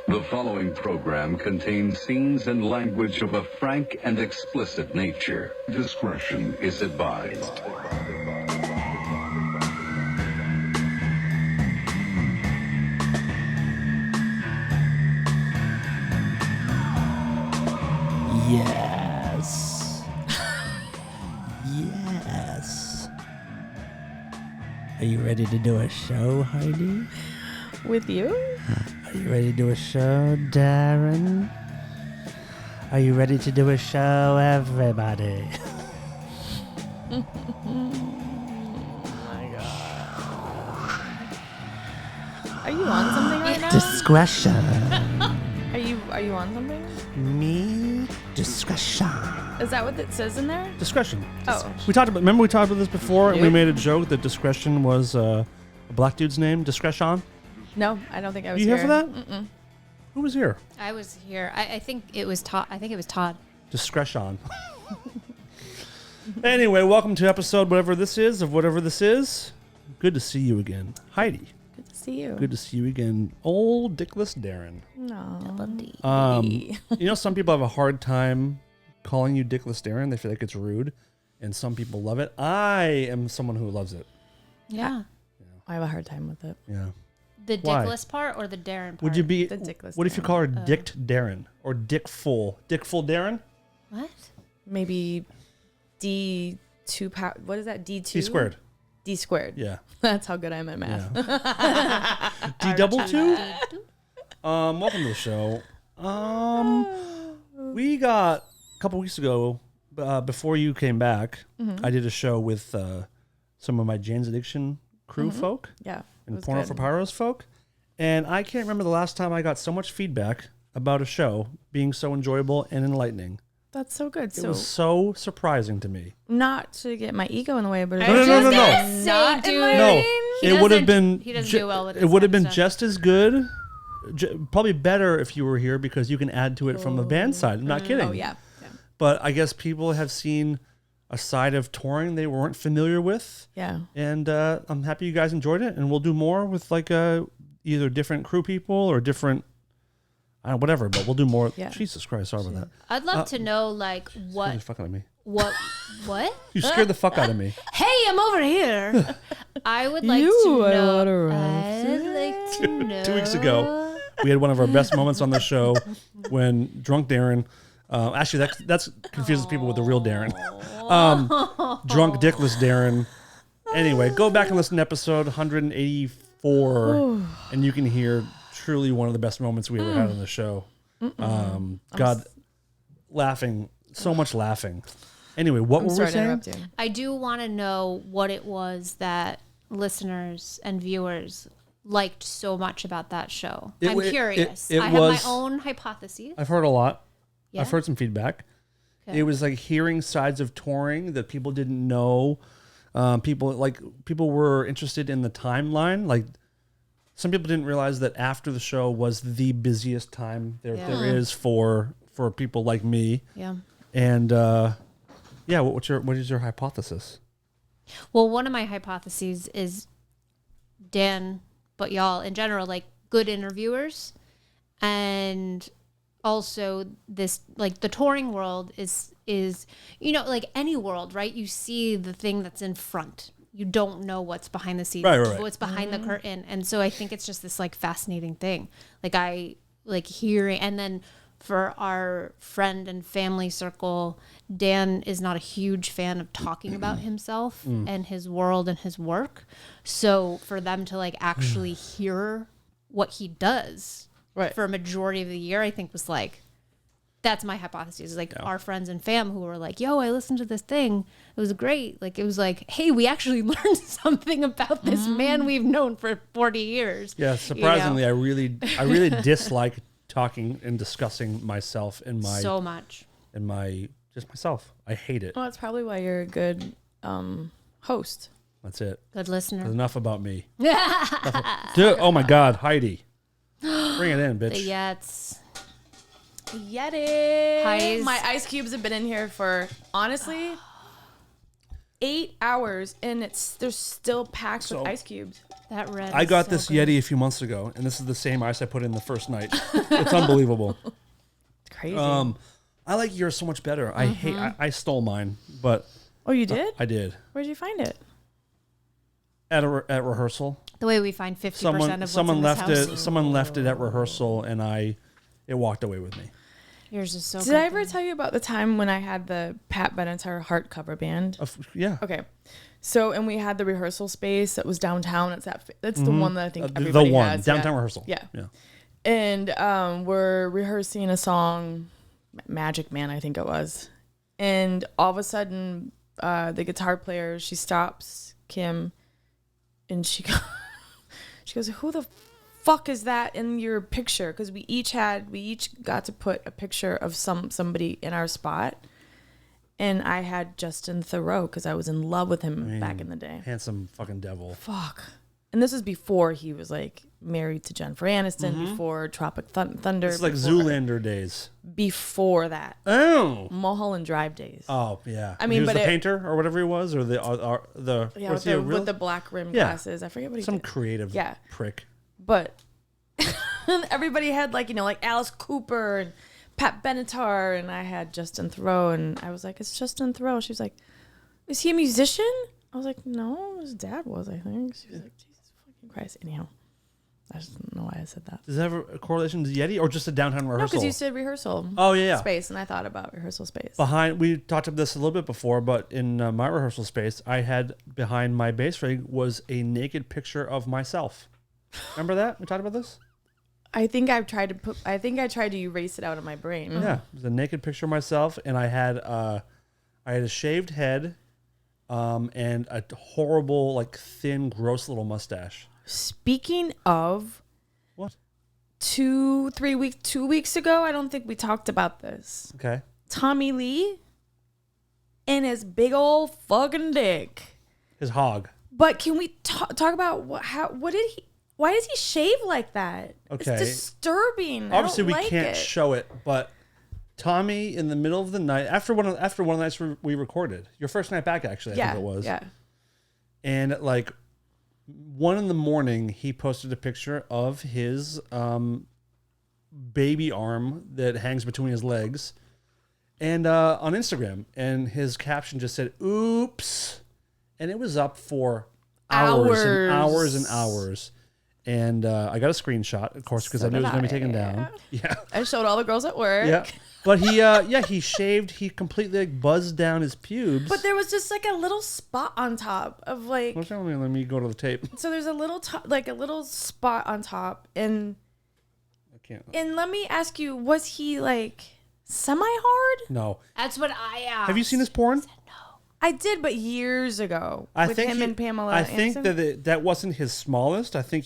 The following program contains scenes and language of a frank and explicit nature. Discretion is advised. Yes. Yes. Are you ready to do a show, Heidi? With you? Are you ready to do a show, Darren? Are you ready to do a show, everybody? Oh my god. Are you on something right now? Discretion. Are you on something? Me? Discretion. Is that what it says in there? Discretion. Oh. Remember we talked about this before, and we Yep. made a joke that Discretion was a black dude's name, Discretion. No, I don't think I was You here. here for that? Mm-mm. Who was here? I was here. I think it was Todd. Discretion. Anyway, welcome to episode whatever this is of whatever this is. Good to see you again, Heidi. Good to see you. Good to see you again, old dickless Darren. No. You know, some people have a hard time calling you dickless Darren. They feel like it's rude, and some people love it. I am someone who loves it. Yeah. I have a hard time with it. Yeah. The Why? dickless part or the Darren part? Would you be? The dickless What if you Darren. call her Dicked Darren or Dick Full? Dick Full Darren? What? Maybe D2 power. What is that? D2? D squared. D squared. Yeah. That's how good I am at math. Yeah. D double two. Welcome to the show. We got a couple weeks ago, before you came back, I did a show with some of my Jane's Addiction crew folk Yeah. it and was Porno good. for Pyros folk, and I can't remember the last time I got so much feedback about a show being so enjoyable and enlightening. That's so good. It So was so surprising to me. not to get my ego in the way, but No, no, no, no, no. Not in my No, lane. He it would have doesn't- been. he doesn't do well with It this would have been kind of just as good, probably better if you were here because you can add to it from the band side. I'm not kidding. Oh yeah. But I guess people have seen a side of touring they weren't familiar with, Yeah. and I'm happy you guys enjoyed it. And we'll do more with like either different crew people or different, whatever. But we'll do more. Yeah. Jesus Christ, sorry about that. I'd love to know, like, You're what? fucking at me. What? You scared the fuck out of me. Hey, I'm over here. I would like You to are know. what a I'd like to know. 2 weeks ago, we had one of our best moments on the show when drunk Darren. Actually, that's confuses people with the real Darren. Drunk dickless Darren. Anyway, go back and listen to episode 184, and you can hear truly one of the best moments we ever had on the show. God, laughing, so much laughing. Anyway, what I'm were we sorry to saying? interrupt you. I do want to know what it was that listeners and viewers liked so much about that show. I'm curious. it I have was- my own hypotheses. I've heard a lot. Yeah? I've heard some feedback. Okay. It was like hearing sides of touring that people didn't know. People were interested in the timeline. Like some people didn't realize that after the show was the busiest time there is for people like me. Yeah. And what is your hypothesis? Well, one of my hypotheses is Dan, but y'all in general, like good interviewers. And also this, like the touring world is, you know, like any world, right? You see the thing that's in front. You don't know what's behind the scenes, Right. what's behind the curtain. And so I think it's just this like fascinating thing. Like I like hearing, and then for our friend and family circle, Dan is not a huge fan of talking about himself and his world and his work. So for them to like actually hear what he does Right. for a majority of the year, I think was like, that's my hypothesis. Like our friends and fam who were like, yo, I listened to this thing. It was great. Like, it was like, hey, we actually learned something about this man we've known for 40 years. Yeah, surprisingly, I really dislike talking and discussing myself and my So much. and my just myself. I hate it. Well, that's probably why you're a good host. That's it. Good listener. Enough about me. Dude, oh my God, Heidi. Bring it in, bitch. Yeah, it's Yeti. Heidi's- My ice cubes have been in here for honestly 8 hours, and they're still packed So- with ice cubes. That red. I is got so this good. Yeti a few months ago, and this is the same ice I put in the first night. It's unbelievable. It's crazy. I like yours so much better. I hate. I stole mine, but oh, you did? I did Where'd you find it? at rehearsal. The way we find 50% of what's Someone in left this house. it. Someone left it at rehearsal, and it walked away with me. Yours is so Did good. I ever tell you about the time when I had the Pat Benatar Heart cover band? Yeah. Okay. So, and we had the rehearsal space that was downtown. That's the one that I think The everybody one has. downtown yeah. rehearsal. Yeah. Yeah. And we're rehearsing a song, Magic Man, I think it was. And all of a sudden, the guitar player, she stops Kim, and she goes, "Who the fuck is that in your picture?" Because we each got to put a picture of somebody in our spot. And I had Justin Theroux because I was in love with him back in the day. Handsome fucking devil. Fuck. And this was before he was like married to Jennifer Aniston, before Tropic Thunder. It's like before- Zoolander days. Before that. Oh. Mulholland Drive days. Oh yeah. I mean, he was but the it- painter or whatever he was, or the Yeah, was he a real with the black rim Yeah. glasses. I forget what he some did. creative Yeah. prick. But everybody had like, like Alice Cooper and Pat Benatar, and I had Justin Theroux, and I was like, "It's Justin Theroux." She was like, "Is he a musician?" I was like, "No, his dad was, I think." She was like, "Jesus fucking Christ." Anyhow, I just don't know why I said that. Does that have a correlation to Yeti or just a downtown No, rehearsal? because you said rehearsal Oh yeah. space, and I thought about rehearsal space. We talked about this a little bit before, but in my rehearsal space, I had behind my bass rig was a naked picture of myself. Remember that? We talked about this? I think I tried to erase it out of my brain. Yeah, it was a naked picture of myself, and I had a shaved head, and a horrible, like thin, gross little mustache. Speaking of, What? 2 weeks ago, I don't think we talked about this. Okay. Tommy Lee and his big old fucking dick. His hog. But can we talk about why does he shave like that? Okay. It's disturbing. Obviously, I we don't like can't it. show it, but Tommy, in the middle of the night, after one of the nights we recorded, your first night back, actually, I think it was. Yeah. And at like 1 a.m, he posted a picture of his baby arm that hangs between his legs, and on Instagram, and his caption just said "Oops," and it was up for hours and hours and hours. And I got a screenshot, of course, because I knew it was going to be taken down. Yeah, I showed all the girls at work. yeah. But he shaved. He completely like buzzed down his pubes. But there was just like a little spot on top of like. Let me go to the tape. So there's a little like a little spot on top, and I can't. and let me ask you, was he like semi-hard? No. That's what I asked. Have you seen his porn? I did, but years ago I with think him and Pamela. I think Anderson. that wasn't his smallest. I think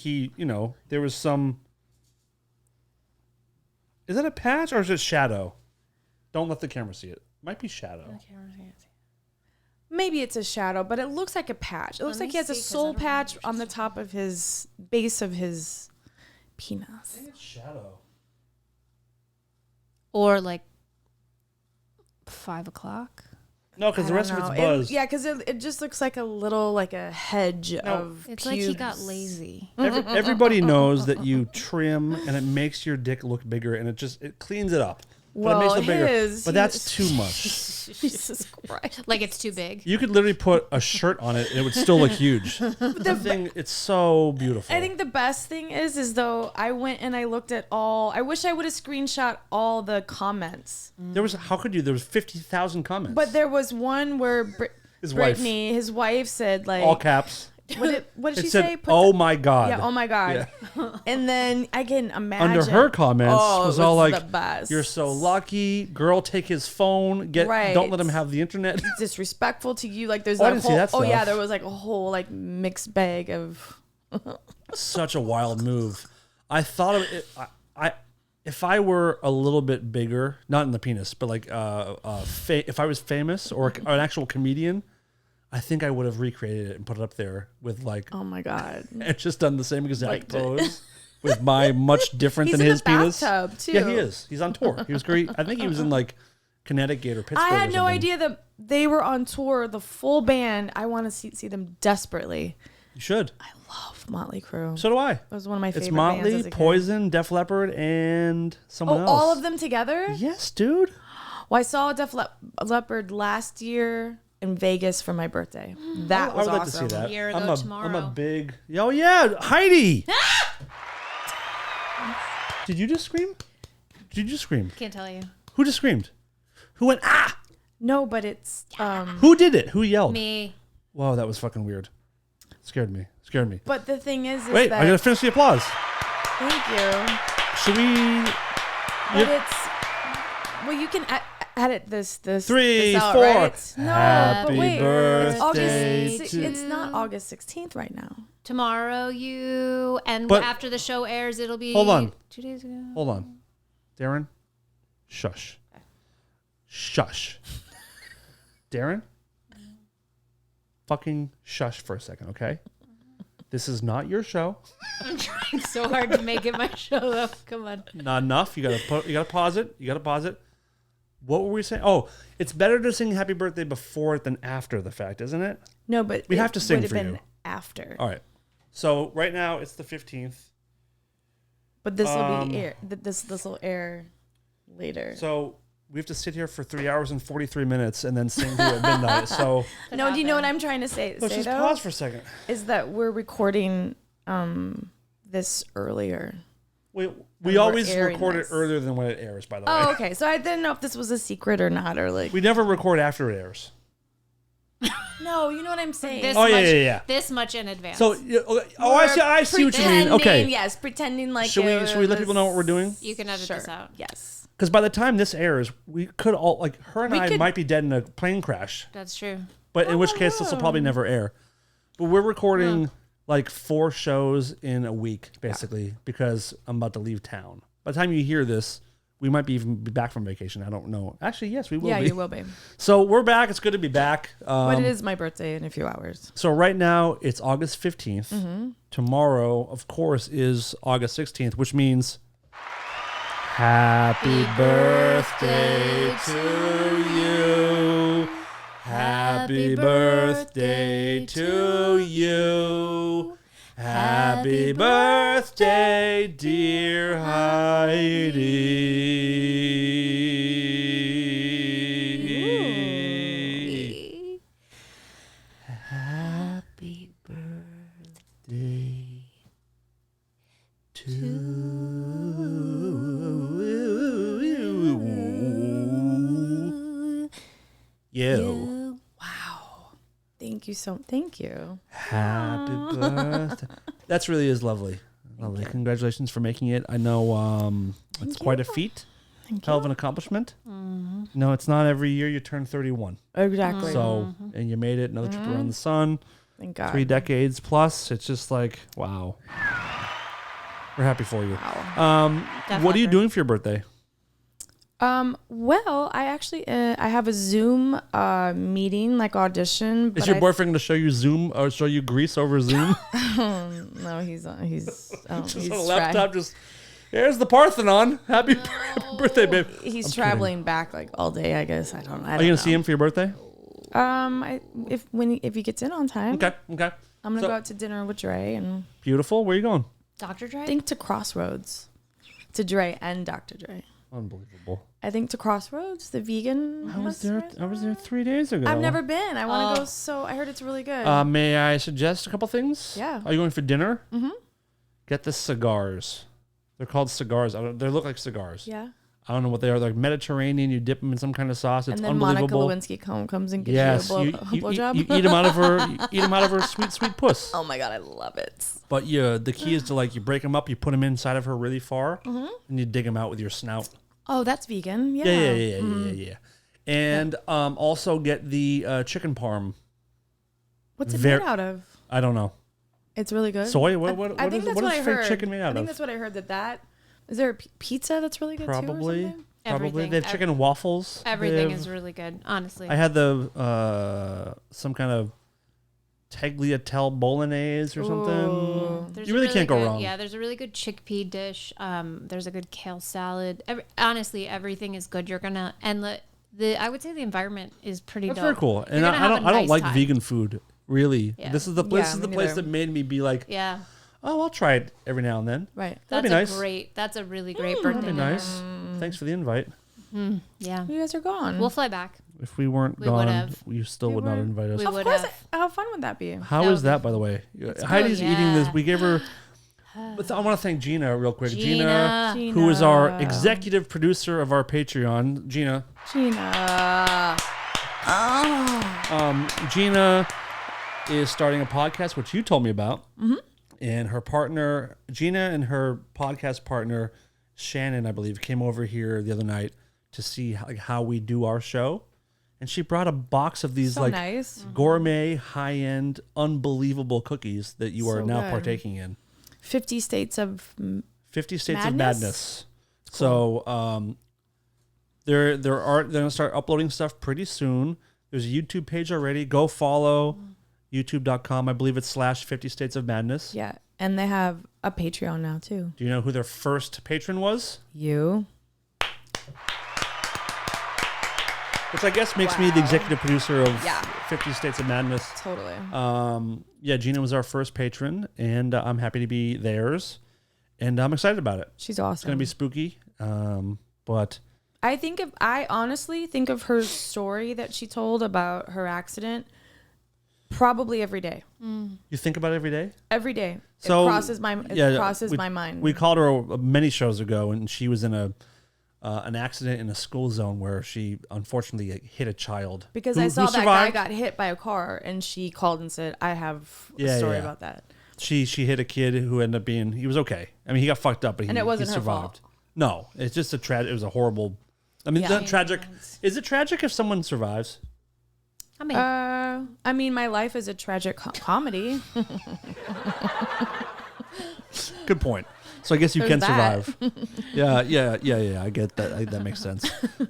there was some. Is that a patch or is it shadow? Don't let the camera see it. Might be shadow. Maybe it's a shadow, but it looks like a patch. It looks Let like me he has a see, 'cause I soul don't patch on the top of his base of his penis. I think it's shadow. Or like 5 o'clock. No, because the I rest don't of it's know. buzzed. Yeah, because it just looks like a little, like a hedge of It's pubes. like he got lazy. Everybody knows that you trim and it makes your dick look bigger and it cleans it up. But it makes it bigger. But that's too much. Jesus Christ. Like it's too big. You could literally put a shirt on it and it would still look huge. The thing, it's so beautiful. I think the best thing is though I went and I looked at all. I wish I would have screenshot all the comments. How could you? There was 50,000 comments. But there was one where His wife. Brittany, his wife, said like, All caps. what did It she said, say? "Oh my god." Yeah, oh my god. And then I can imagine Under her comments Oh, was it all the like, best. "You're so lucky, girl. Take his phone. Right. Don't let him have the internet." disrespectful to you. Like there's Oh, I a didn't see whole. that Oh yeah, stuff. there was like a whole like mixed bag of. Such a wild move. I thought of it. If I were a little bit bigger, not in the penis, but like if I was famous or an actual comedian, I think I would have recreated it and put it up there with like, Oh my god. and just done the same exact Like, pose with my much different He's than in his the penis. bathtub, too. Yeah, he is. He's on tour. He was great. I think he was in like Connecticut or Pittsburgh. I had or no something. idea that they were on tour, the full band. I want to see them desperately. You should. I love Motley Crue. So do I. It was one of my favorite It's bands Motley, as a kid. Poison, Def Leppard, and someone Oh, else. all of them together? Yes, dude. Well, I saw Def Leppard last year in Vegas for my birthday. That I was would like awesome. to see that. Year ago I'm a tomorrow. big. Oh yeah, Heidi. Did you just scream? Did you just scream? Can't tell you. Who just screamed? Who went ah? No, but it's Who did it? Who yelled? Me. Whoa, that was fucking weird. Scared me. But the thing is Wait, that I gotta finish the applause. thank you. Should we? But it's well, you can edit this 3, this out, 4. right? No, Happy but wait, birthday it's to- it's not August 16th right now. Tomorrow and But- after the show airs, it'll be Hold on. 2 days ago. Hold on, Darren. Shush. Shush. Darren. Fucking shush for a second, okay? This is not your show. I'm trying so hard to make it my show though. Come on. Not enough. You gotta pause it. You gotta pause it. What were we saying? Oh, it's better to sing happy birthday before it than after the fact, isn't it? No, but We it have to sing would have for been you. after. All right. So right now it's the 15th. But this will be air. This will air later. So we have to sit here for 3 hours and 43 minutes and then sing to you at midnight. So No, do you know what I'm trying to say? let's just though? pause for a second. Is that we're recording this earlier. We we're always airing record it this. earlier than when it airs, by the way. Oh, okay. So I didn't know if this was a secret or not, or like. We never record after it airs. No, you know what I'm saying. This Oh, yeah, much, yeah, yeah. This much in advance. So, I see what you mean. Okay. Yes, pretending like. Should we let people know what we're doing? you can edit Sure. this out. Yes. Because by the time this airs, we could all, like, her and We I could- might be dead in a plane crash. That's true. But in which case, this will probably never air. But we're recording like 4 shows in a week, basically, because I'm about to leave town. By the time you hear this, we might be even be back from vacation. I don't know. Actually, yes, we will Yeah, be. you will be. So we're back. It's good to be back. But it is my birthday in a few hours. So right now, it's August 15th. Tomorrow, of course, is August 16th, which means happy birthday to you. Happy birthday to you. Happy birthday, dear Heidi. Happy birthday to you. Thank you so. Thank you. Happy birthday. That's really is lovely. Lovely. Congratulations for making it. I know it's quite a feat. Hell of an accomplishment. No, it's not every year you turn 31. Exactly. So, and you made it. Another trip around the sun. Thank God. 3 decades plus. It's just like, wow. We're happy for you. What are you doing for your birthday? Well, I actually I have a Zoom meeting, like audition. Is your boyfriend going to show you Zoom or show you Grease over Zoom? No, he's Just he's on a laptop, just here's the Parthenon. Happy birthday, babe. He's traveling back like all day. I guess I don't. Are you going to see him for your birthday? If he gets in on time. Okay. I'm gonna go out to dinner with Dre and Beautiful. Where are you going? Dr. Dre? I think to Crossroads, to Dre and Dr. Dre. Unbelievable. I think to Crossroads, the vegan. I was there 3 days ago. I've never been. I want to go. So I heard it's really good. May I suggest a couple things? Yeah. Are you going for dinner? Mm-hmm. Get the cigars. They're called cigars. They look like cigars. yeah. I don't know what they are. They're like Mediterranean. You dip them in some kind of sauce. It's And then Monica unbelievable. Lewinsky comes and gives Yes, you a you blowjob. eat them out of her. You eat them out of her sweet puss. Oh my God, I love it. But the key is to you break them up. You put them inside of her really far, and you dig them out with your snout. Oh, that's vegan. Yeah. Yeah. And also get the chicken parm. What's it made out of? I don't know. It's really good. Soy? What I think is that's what what is I fake heard. chicken made out I think of? that's what I heard. That is there a pizza that's really good too? Or Probably. something? Everything. They have chicken waffles. Everything They have- is really good, honestly. I had the some kind of tagliatelle bolognese or something. There's You a really can't go good- wrong. Yeah, there's a really good chickpea dish. There's a good kale salad. Honestly, everything is good. You're gonna and the I would say the environment is pretty That's dope. very cool. You're And gonna I have don't a I don't nice like time. vegan food Really? Yeah. This is the Yeah, the me place neither. that made me be like, Yeah. oh, I'll try it every now and then. Right. That'd be nice. That's a really great That'd birthday be dinner. nice. Thanks for the invite. Yeah. You guys are gone. We'll fly back. If we weren't We gone, would've. you still We would not were- invite us. We of would course. have. How fun would that be? How That is would that, be by the way? good. Heidi's eating this. Yeah. We gave her. But I want to thank Gina real quick. Gina. Who is our executive producer of our Patreon. Gina. Gina. Gina is starting a podcast, which you told me about. Mm-hmm. And her partner, Gina, and her podcast partner, Shannon, I believe, came over here the other night to see how we do our show. And she brought a box of these So like nice. gourmet, high-end, unbelievable cookies that you are So now good. partaking in. 50 states of 50 States of Madness? Madness. So they're going to start uploading stuff pretty soon. There's a YouTube page already. Go follow youtube.com. I believe it's /50 States of Madness. yeah, and they have a Patreon now too. Do you know who their first patron was? You. Which I guess makes me the executive producer of Yeah. 50 States of Madness. Totally. Yeah, Gina was our first patron, and I'm happy to be theirs. And I'm excited about it. She's awesome. It's going to be spooky. But I honestly think of her story that she told about her accident probably every day. you think about it every day? Every day. So, it crosses my mind. We called her many shows ago, and she was in an accident in a school zone where she unfortunately hit a child. because who I saw that guy survived. got hit by a car and she called and said, I have a Yeah, story yeah. about that. She hit a kid who ended up being, he was okay. I mean, he got fucked up, but And it wasn't he her survived. fault. No, it's just it was a horrible. I mean, Yeah. not tragic. Is it tragic if someone survives? I mean, My life is a tragic comedy. Good point. So I guess you There's can that. survive. Yeah. I get that. That makes sense.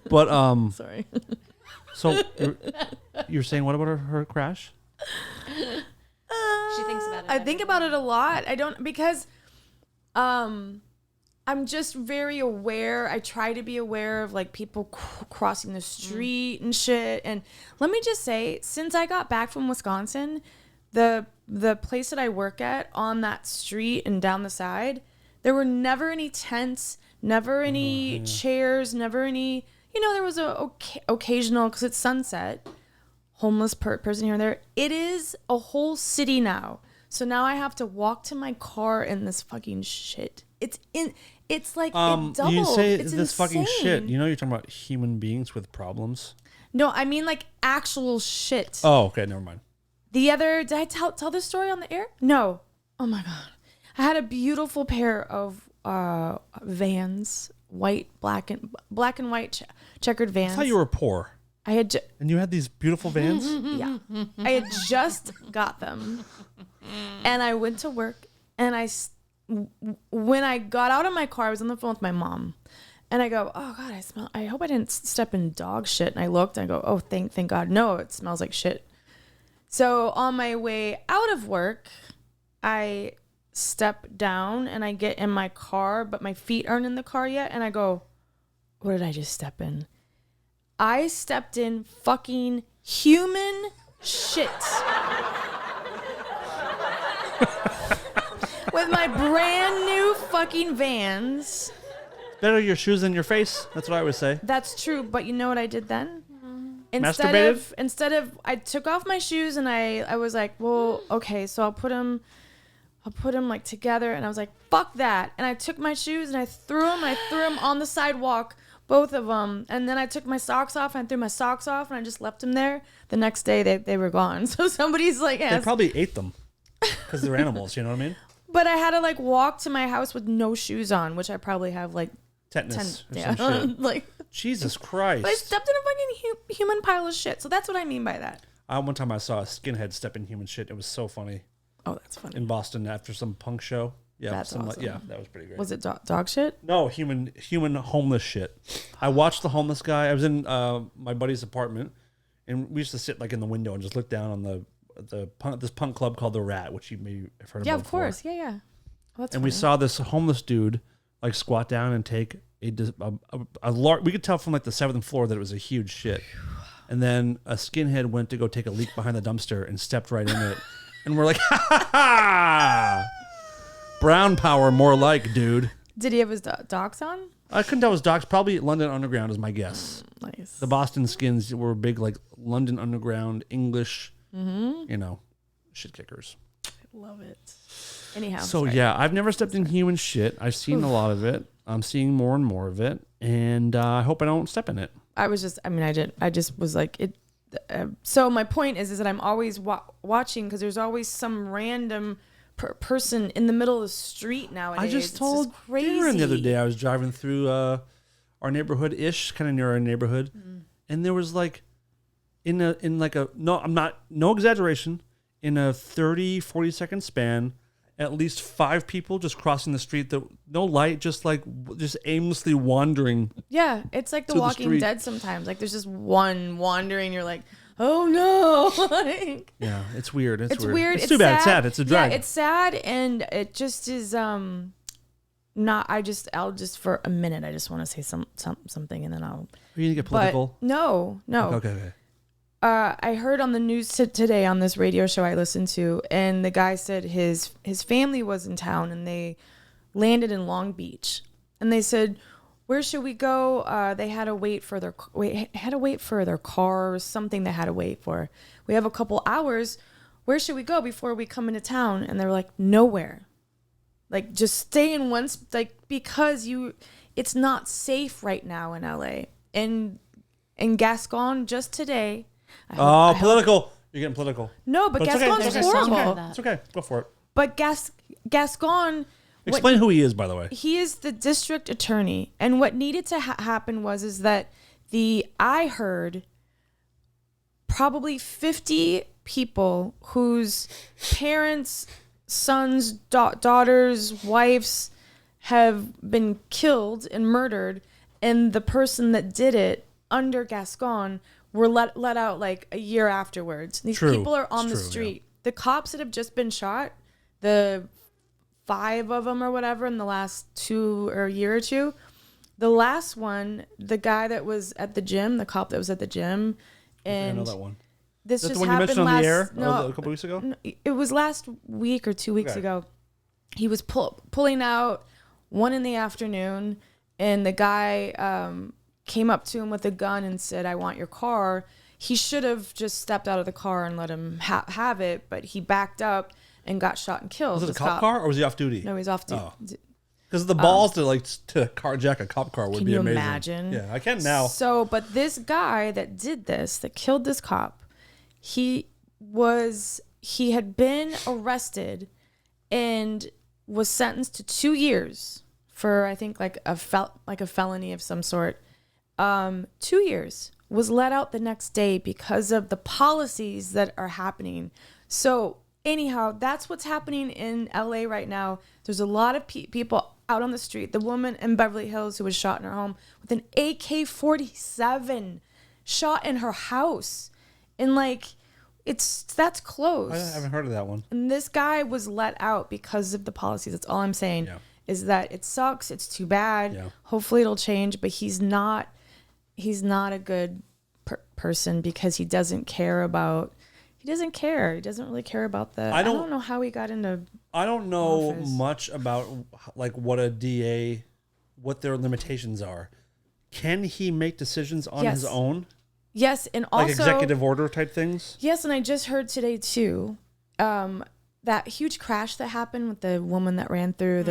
But Sorry. so you're saying what about her crash? she thinks about it. I think about it a lot. I don't because I'm just very aware. I try to be aware of like people crossing the street and shit. And let me just say, since I got back from Wisconsin, the place that I work at on that street and down the side, there were never any tents, never any chairs, never any. There was a occasional because it's sunset. Homeless person here and there. It is a whole city now. So now I have to walk to my car in this fucking shit. It's like it doubled. You say It's this fucking shit. insane. You're talking about human beings with problems. No, I mean like actual shit. Oh, okay, never mind. Did I tell this story on the air? No. Oh my god. I had a beautiful pair of Vans, black and white checkered Vans. I thought you were poor, I had and you had these beautiful Vans. yeah. I had just got them. And I went to work and when I got out of my car, I was on the phone with my mom. And I go, oh God, I hope I didn't step in dog shit. And I looked and I go, oh, thank God. No, it smells like shit. So on my way out of work, I step down and I get in my car, but my feet aren't in the car yet. And I go, what did I just step in? I stepped in fucking human shit. With my brand new fucking Vans. Better your shoes than your face. That's what I would say. That's true, but you know what I did then? Masturbated? Instead of I took off my shoes and I was like, well, okay, so I'll put them like together, and I was like, fuck that. And I took my shoes and I threw them on the sidewalk, both of them. And then I took my socks off and I threw my socks off and I just left them there. The next day they were gone. So somebody's like, They probably ate them because they're animals. You know what I mean? but I had to like walk to my house with no shoes on, which I probably have like Tetanus or yeah, some shit. like. Jesus Christ. But I stepped in a fucking human pile of shit. So that's what I mean by that. One time I saw a skinhead step in human shit. It was so funny Oh, that's funny. in Boston after some punk show. Yeah, That's awesome. yeah, that was pretty great. Was it dog shit? No, human homeless shit. I watched the homeless guy. I was in my buddy's apartment, and we used to sit like in the window and just look down on this punk club called the Rat, which you maybe have heard Yeah, about. of course. Yeah, yeah. Oh, that's And we funny. saw this homeless dude like squat down and take a large. We could tell from like the 7th floor that it was a huge shit. And then a skinhead went to go take a leak behind the dumpster and stepped right in it. And we're like, ha ha ha! Brown power, more like, dude. Did he have his docs on? I couldn't tell his docs. Probably London Underground is my guess. Nice. The Boston Skins were big, like London Underground, English, shit kickers. Love it. Anyhow. So sorry. yeah, I've never stepped in human shit. I've seen a lot of it. I'm seeing more and more of it, and I hope I don't step in it. I just was like it. So my point is that I'm always watching because there's always some random person in the middle of the street nowadays. I just told it's crazy. Darren the other day I was driving through our neighborhood-ish, kind of near our neighborhood, and there was like no exaggeration, in a 30-40 second span, at least 5 people just crossing the street, that no light, just aimlessly wandering. Yeah, it's like The to the Walking street. Dead sometimes. Like there's just one wandering. You're like, oh no. Like, Yeah, it's weird. It's weird. It's too bad. It's sad. It's a drag. Yeah, it's sad, and it just is. I'll just for a minute. I just want to say something, and then I'll. Are you gonna get political? But no. Okay. I heard on the news today on this radio show I listened to, and the guy said his family was in town and they landed in Long Beach, and they said, "Where should we go?" They had to wait for their car or something. They had to wait for. We have a couple hours. Where should we go before we come into town? And they're like, nowhere. Like just stay in one because it's not safe right now in LA. And in Gascon just today. I hope- political. You're getting political. No, but it's okay. Gascon's There's a song horrible. for that. It's okay. Go for it. But Gascon. Explain who he is, by the way. He is the district attorney, and what needed to happen is that I heard probably 50 people whose parents, sons, daughters, wives have been killed and murdered, and the person that did it under Gascon were let out like a year afterwards. These True. people are on It's the true, street. yeah. The cops that have just been shot, the 5 of them or whatever in the last year or two. The last one, the guy that was at the gym, the cop that was at the gym, and I know that one. this Is that just the one you happened mentioned on last. the air No, a couple weeks ago? no, it was last week or 2 weeks Okay. ago. He was pulling out 1 in the afternoon, and the guy came up to him with a gun and said, "I want your car." He should have just stepped out of the car and let him have it, but he backed up and got shot and killed. Was it a This cop car or was he off duty? No, he's off duty. Oh. Because the balls to carjack a cop car would Can be you amazing. imagine? Yeah, I can now. So, but this guy that did this, that killed this cop, he had been arrested and was sentenced to 2 years for, I think, like a felony of some sort. 2 years. Was let out the next day because of the policies that are happening. So anyhow, that's what's happening in LA right now. There's a lot of people out on the street. The woman in Beverly Hills who was shot in her home with an AK-47 shot in her house. And that's close. I haven't heard of that one. And this guy was let out because of the policies. That's all I'm saying. Yeah. Is that it sucks. It's too bad. Yeah. Hopefully it'll change, but he's not a good person because he doesn't care. He doesn't really care about the. I don't know how he got into. I don't know office. much about what a DA, what their limitations are. Can he make decisions on Yes. his own? Yes, and also Like executive order type things? Yes, and I just heard today too, that huge crash that happened with the woman that ran through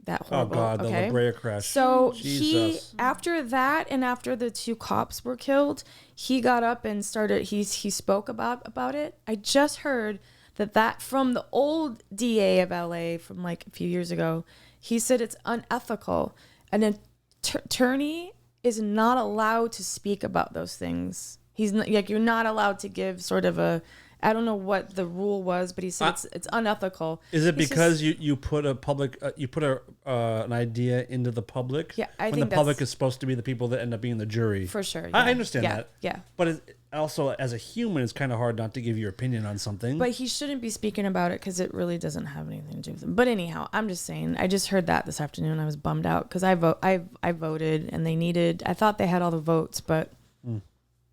that horrible. Oh God, the okay? La Brea crash. So Jesus. after that, and after the 2 cops were killed, he got up and started. He spoke about it. I just heard that from the old DA of LA from like a few years ago. He said it's unethical. An attorney is not allowed to speak about those things. He's not, you're not allowed to give sort of a. I don't know what the rule was, but he said it's unethical. Is it It's because just- you put a public an idea into the public? Yeah, I when think the public that's- is supposed to be the people that end up being the jury. For sure. I yeah. understand Yeah, that. Yeah. But also, as a human, it's kind of hard not to give your opinion on something. But he shouldn't be speaking about it because it really doesn't have anything to do with him. But anyhow, I'm just saying. I just heard that this afternoon. I was bummed out because I voted and they needed. I thought they had all the votes, but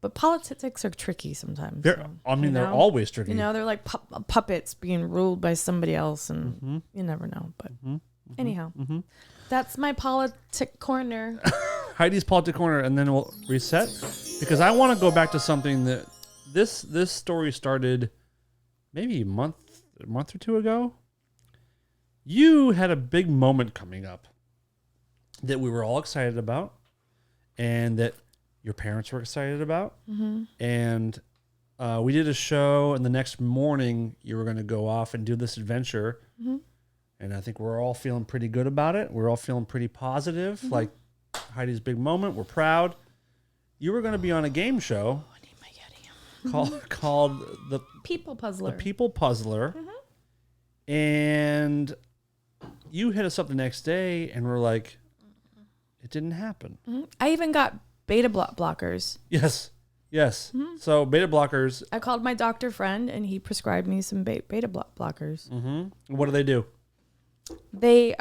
But politics are tricky sometimes. They're know? always tricky. You know, they're like puppets being ruled by somebody else, and you never know. But anyhow, that's my politic corner. Heidi's Politic Corner, and then we'll reset because I want to go back to something that this story started maybe a month or two ago. You had a big moment coming up that we were all excited about, and that your parents were excited about, and we did a show, and the next morning you were going to go off and do this adventure, and I think we're all feeling pretty good about it. We're all feeling pretty positive, like Heidi's big moment. We're proud. You were going to be on a game show called the People Puzzler. The People Puzzler, and you hit us up the next day, and we're like, it didn't happen. I even got beta blockers. Yes. So beta blockers. I called my doctor friend, and he prescribed me some beta blockers. What do? They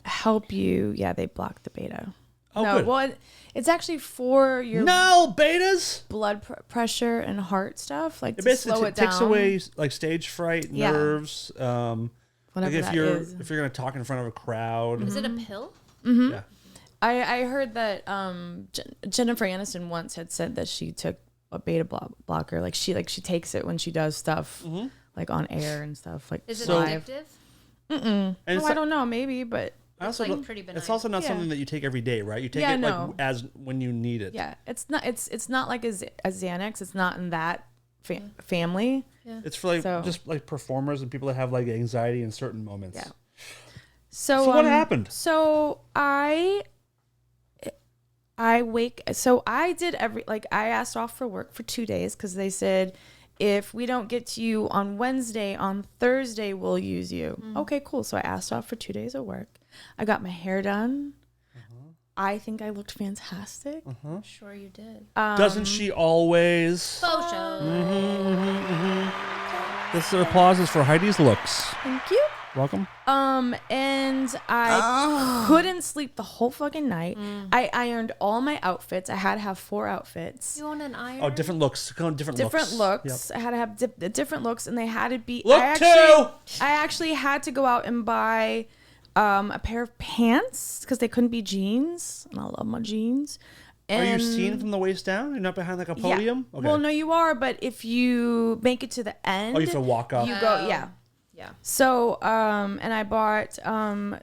help you. Yeah, they block the beta. Oh, no, good. well, it's actually for your No betas. blood pressure and heart stuff, like It to basically slow it down. takes away like stage fright, Yeah. nerves. Whatever Like if that you're is. if you're gonna talk in front of a crowd. Is it a pill? Yeah. I heard that Jennifer Aniston once had said that she took a beta blocker. Like she takes it when she does stuff like on air and stuff. Like Is it live. addictive? And Oh, it's I not- don't know, maybe, but I also like don't- pretty benign. It's also not Yeah. something that you take every day, right? You take Yeah, it no. like as when you need it. yeah, it's not. It's not like a Xanax. It's not in that family. It's for like So- just like performers and people that have like anxiety in certain moments. Yeah. So what happened? So I did I asked off for work for 2 days because they said if we don't get to you on Wednesday, on Thursday we'll use you. Okay, cool. So I asked off for 2 days of work. I got my hair done. I think I looked fantastic. I'm sure you did. Doesn't she always? Photo. This applause is for Heidi's looks. Thank you. Welcome. And I couldn't sleep the whole fucking night. I ironed all my outfits. I had to have 4 outfits. You own an iron? Oh, different looks. Different looks. Yep. I had to have different looks, and they had to be. Look I actually had to go out and buy a pair of pants because they couldn't be jeans, and I love my jeans. Are you And seen from the waist down? You're not behind like a podium? Yeah. Okay. Well, no, you are, but if you make it to the end, Oh, you have to walk up. You go, yeah. Yeah. So, and I bought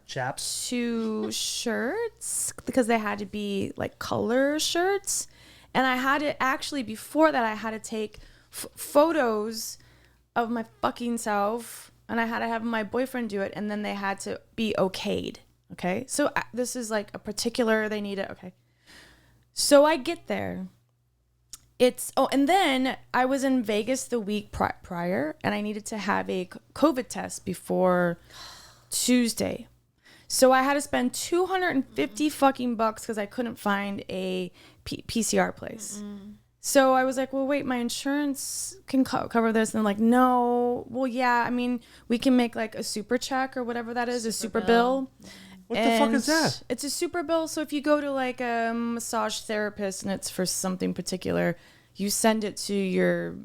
Chaps. 2 shirts because they had to be like color shirts, and I had to actually before that I had to take photos of my fucking self, and I had to have my boyfriend do it, and then they had to be okayed. Okay, so this is like a particular they need it. Okay, so I get there. And then I was in Vegas the week prior, and I needed to have a COVID test before Tuesday. So I had to spend $250 fucking bucks because I couldn't find a PCR place. So I was like, well, wait, my insurance can cover this. And they're like, no. Well, yeah, I mean, we can make like a super check or whatever that is, a super bill. What the fuck is that? It's a super bill. So if you go to like a massage therapist and it's for something particular, you send it to your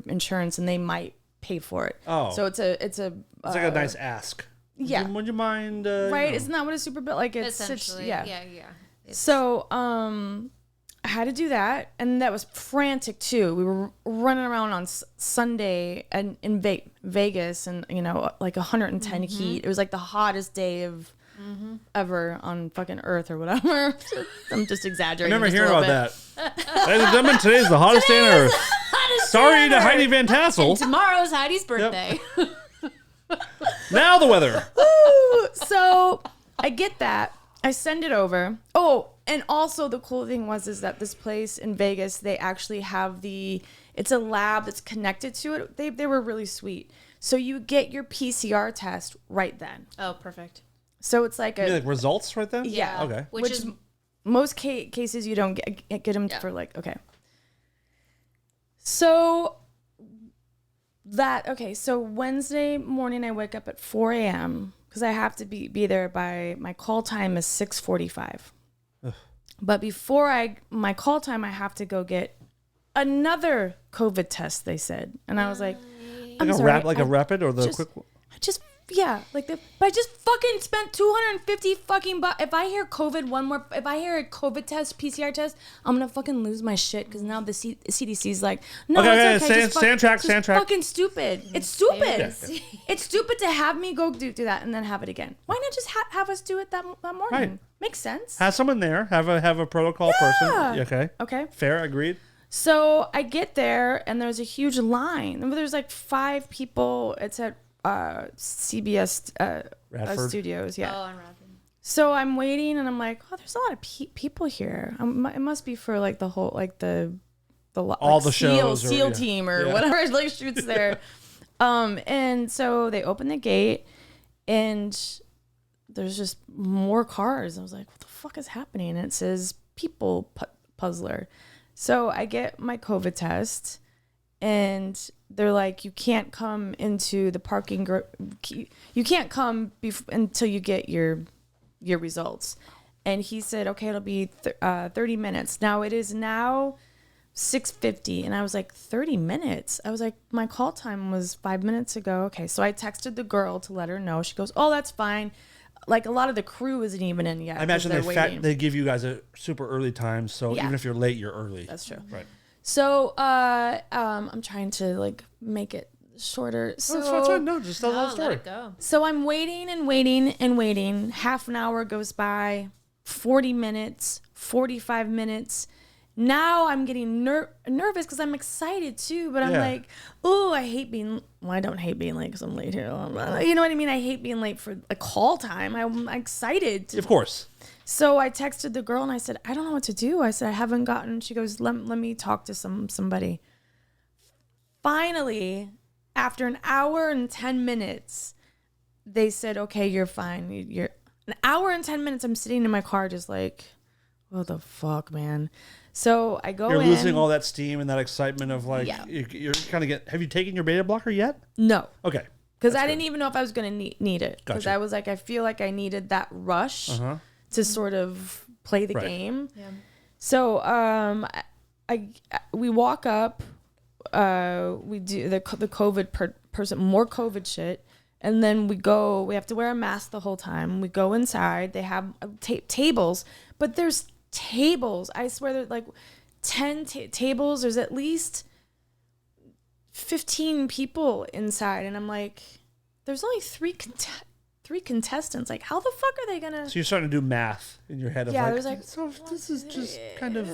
insurance and they might pay for it. Oh. So it's a It's like a nice ask. yeah. Would you mind? Right? Isn't that what a super bill like? It's Essentially. yeah. Yeah. So I had to do that, and that was frantic too. We were running around on Sunday and in Vegas, and like 110 heat. It was like the hottest day of ever on fucking Earth or whatever. I'm just exaggerating. I remember just a hearing little about bit. that. Ladies and gentlemen, today's the hottest day on Earth. Sorry to Heidi Van Tassel. Tomorrow's Heidi's birthday. Now the weather. So I get that. I send it over. Oh, and also the cool thing is that this place in Vegas, they actually have it's a lab that's connected to it. They were really sweet. So you get your PCR test right then. Oh, perfect. So it's like You mean like results right then? Yeah. Okay. Which is most cases you don't get them for like, okay. So so Wednesday morning I wake up at 4 a.m. because I have to be there by my call time is 6:45. But before my call time, I have to go get another COVID test, they said. And I was like, I'm sorry, a rapid or the quick one? But I just fucking spent 250 fucking bucks. If I hear if I hear a COVID test, PCR test, I'm gonna fucking lose my shit because now the CDC's like, no, it's okay. Stand track. Fucking stupid. It's stupid. Yeah. It's stupid to have me go do that and then have it again. Why not just have us do it that morning? Right. Makes sense. Have someone there. Have a protocol person. Okay. Okay. Fair. Agreed. So I get there and there's a huge line. There's like 5 people. It's at CBS studios. Yeah. Oh, I'm Radford. So I'm waiting and I'm like, oh, there's a lot of people here. It must be for like the whole, like the all the shows SEAL team or whatever like shoots there. And so they open the gate and there's just more cars. I was like, what the fuck is happening? And it says people puzzler. So I get my COVID test and they're like, you can't come into the parking. You can't come until you get your results. And he said, okay, it'll be 30 minutes. Now it is now 6:50. And I was like, 30 minutes? I was like, my call time was 5 minutes ago. Okay. So I texted the girl to let her know. She goes, oh, that's fine. Like a lot of the crew isn't even in yet. I imagine they give you guys a super early time. So even if you're late, you're early. That's true. Right. So I'm trying to like make it shorter. So it's fine. No, just tell the whole story. Let it go. So I'm waiting and waiting and waiting. Half an hour goes by, 40 minutes, 45 minutes. Now I'm getting nervous because I'm excited too, but I'm like, oh, I don't hate being late because I'm late here. You know what I mean? I hate being late for a call time. I'm excited. Of course. So I texted the girl and I said, I don't know what to do. I said, I haven't gotten, she goes, let me talk to somebody. Finally, after an hour and 10 minutes, they said, okay, you're fine. You're an hour and 10 minutes. I'm sitting in my car just like, what the fuck, man? So I go You're in. losing all that steam and that excitement of like, you're kind of have you taken your beta blocker yet? No. Okay. Because I didn't even know if I was going to need it. Because Gotcha. I was like, I feel like I needed that rush to sort of play the game. Yeah. So we walk up, we do the COVID person, more COVID shit. And then we have to wear a mask the whole time. We go inside. They have tables, but there's tables. I swear there's like 10 tables. There's at least 15 people inside. And I'm like, there's only three contestants. Like, how the fuck are they gonna? So you're starting to do math in your head of there's like, so this is just kind of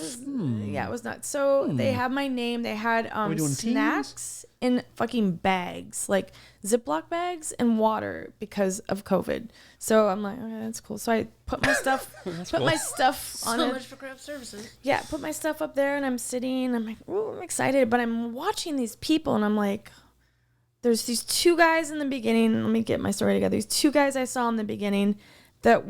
yeah, it was nuts. So they have my name. They had snacks in fucking bags, like Ziploc bags and water because of COVID. So I'm like, okay, that's cool. So I put my stuff, my stuff on it. So much for craft services. Yeah, put my stuff up there, and I'm sitting. I'm like, ooh, I'm excited, but I'm watching these people, and I'm like, there's these 2 guys in the beginning. Let me get my story together. These 2 guys I saw in the beginning that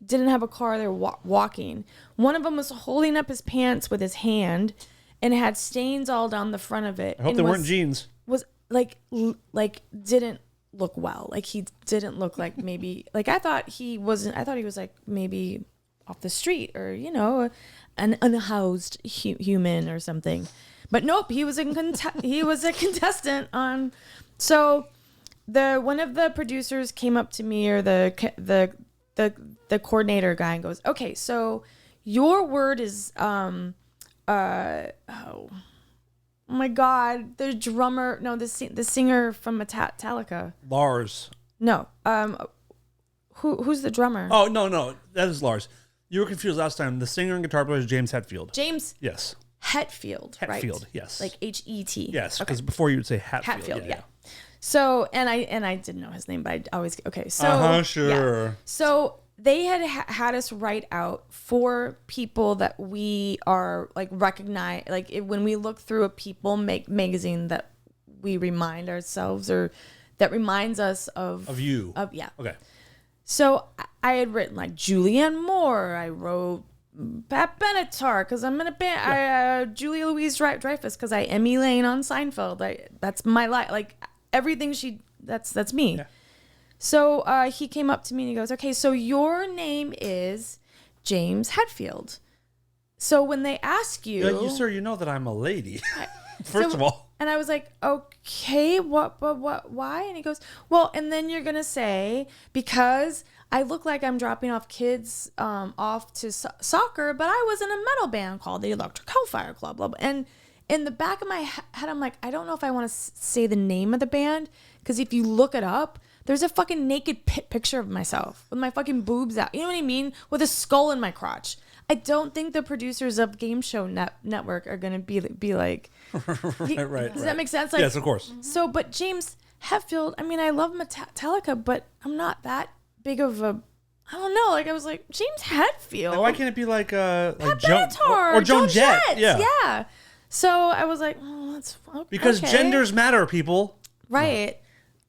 didn't have a car. They were walking. One of them was holding up his pants with his hand and had stains all down the front of it. I hope they weren't jeans. Was like didn't look well. Like he didn't look like maybe like I thought he was like maybe off the street or an unhoused human or something. But nope, he was a contestant on. So one of the producers came up to me, or the coordinator guy, and goes, "Okay, so your word is oh my god, the drummer, no, the singer from Metallica, Lars. No, who's the drummer? Oh no, that is Lars. You were confused last time. The singer and guitar player is James Hetfield. James. Yes. Hetfield, right? Hetfield, yes. Like H-E-T. Yes, because before you would say Hatfield. Yeah. So, and I didn't know his name, but I always, okay. So, sure. Yeah. So they had us write out 4 people that we are like recognize, like when we look through a People magazine that we remind ourselves, or that reminds us of you. Yeah. Okay. So I had written like Julianne Moore. I wrote Pat Benatar because I'm in a band. Julia Louise Dreyfus because I am Elaine on Seinfeld. That's my life. Like everything that's me. Yeah. So he came up to me and he goes, "Okay, so your name is James Hetfield." So when they ask you, Sir, you know that I'm a lady. So- First of all. and I was like, okay, what, why? And he goes, well, and then you're going to say, because I look like I'm dropping off kids off to soccer, but I was in a metal band called the Electric Hellfire Club. Blah, blah. And in the back of my head, I'm like, I don't know if I want to say the name of the band, because if you look it up, there's a fucking naked picture of myself with my fucking boobs out. You know what I mean? With a skull in my crotch. I don't think the producers of Game Show Network are going to be like... right. Does that make sense? Like, yes, of course. So, but James Hetfield, I mean, I love Metallica, but I'm not that big of a... I don't know. Like, I was like, James Hetfield. Like, why can't it be like Joan or Joan Jett? Yeah. So I was like, oh, that's... Okay. Because genders matter, people. Right.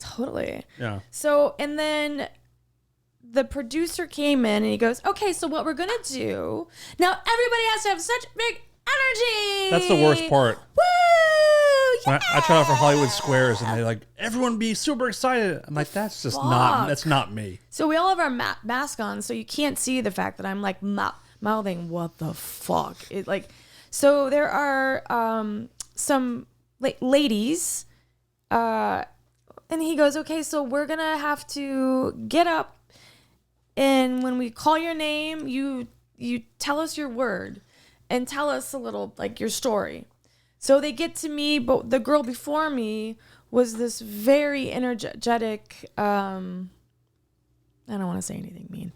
Totally. Yeah. So, and then... the producer came in and he goes, okay, so what we're going to do... Now, everybody has to have such big energy. That's the worst part. Woo! Yeah! I tried out for Hollywood Squares and they like, everyone be super excited. I'm like, that's just that's not me. So we all have our mask on, so you can't see the fact that I'm like mouthing, what the fuck? It like, so there are some ladies, and he goes, okay, so we're going to have to get up. And when we call your name, you tell us your word and tell us a little, like, your story. So they get to me, but the girl before me was this very energetic, I don't want to say anything mean.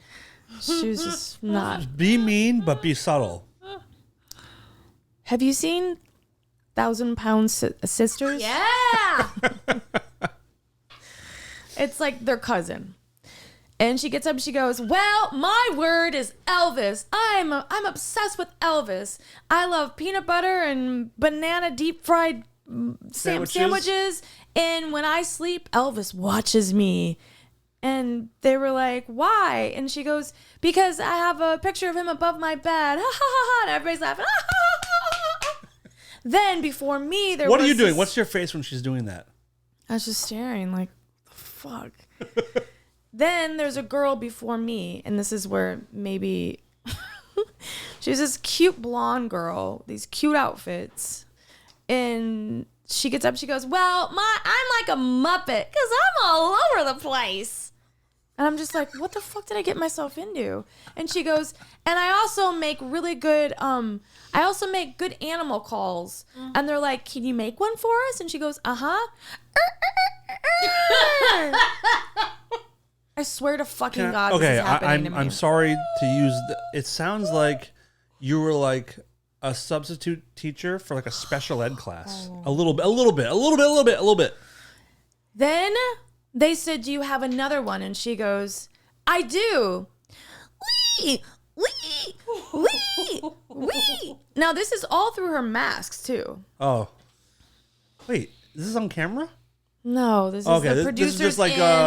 She was just not. Be mean, but be subtle. Have you seen 1,000-Pound Sisters? Yeah. It's like their cousin. And she gets up and she goes, well, my word is Elvis. I'm obsessed with Elvis. I love peanut butter and banana deep fried sandwiches. And when I sleep, Elvis watches me. And they were like, why? And she goes, because I have a picture of him above my bed. Ha ha ha ha. And everybody's laughing. Ha ha ha ha. Then before me, there was... What are you doing? What's your face when she's doing that? I was just staring like, the fuck? Then there's a girl before me, and this is where maybe she's this cute blonde girl, these cute outfits, and she gets up, she goes, well, I'm like a Muppet because I'm all over the place. And I'm just like, what the fuck did I get myself into? And she goes, and I also make really good, I also make good animal calls. And they're like, can you make one for us? And she goes, uh-huh. I swear to fucking God, this is happening to me. I'm sorry to use it sounds like you were like a substitute teacher for like a special ed class. A little bit. Then they said, do you have another one? And she goes, I do. Wee. Now, this is all through her masks, too. Oh. Wait, is this on camera? No, this is okay, the producer's this is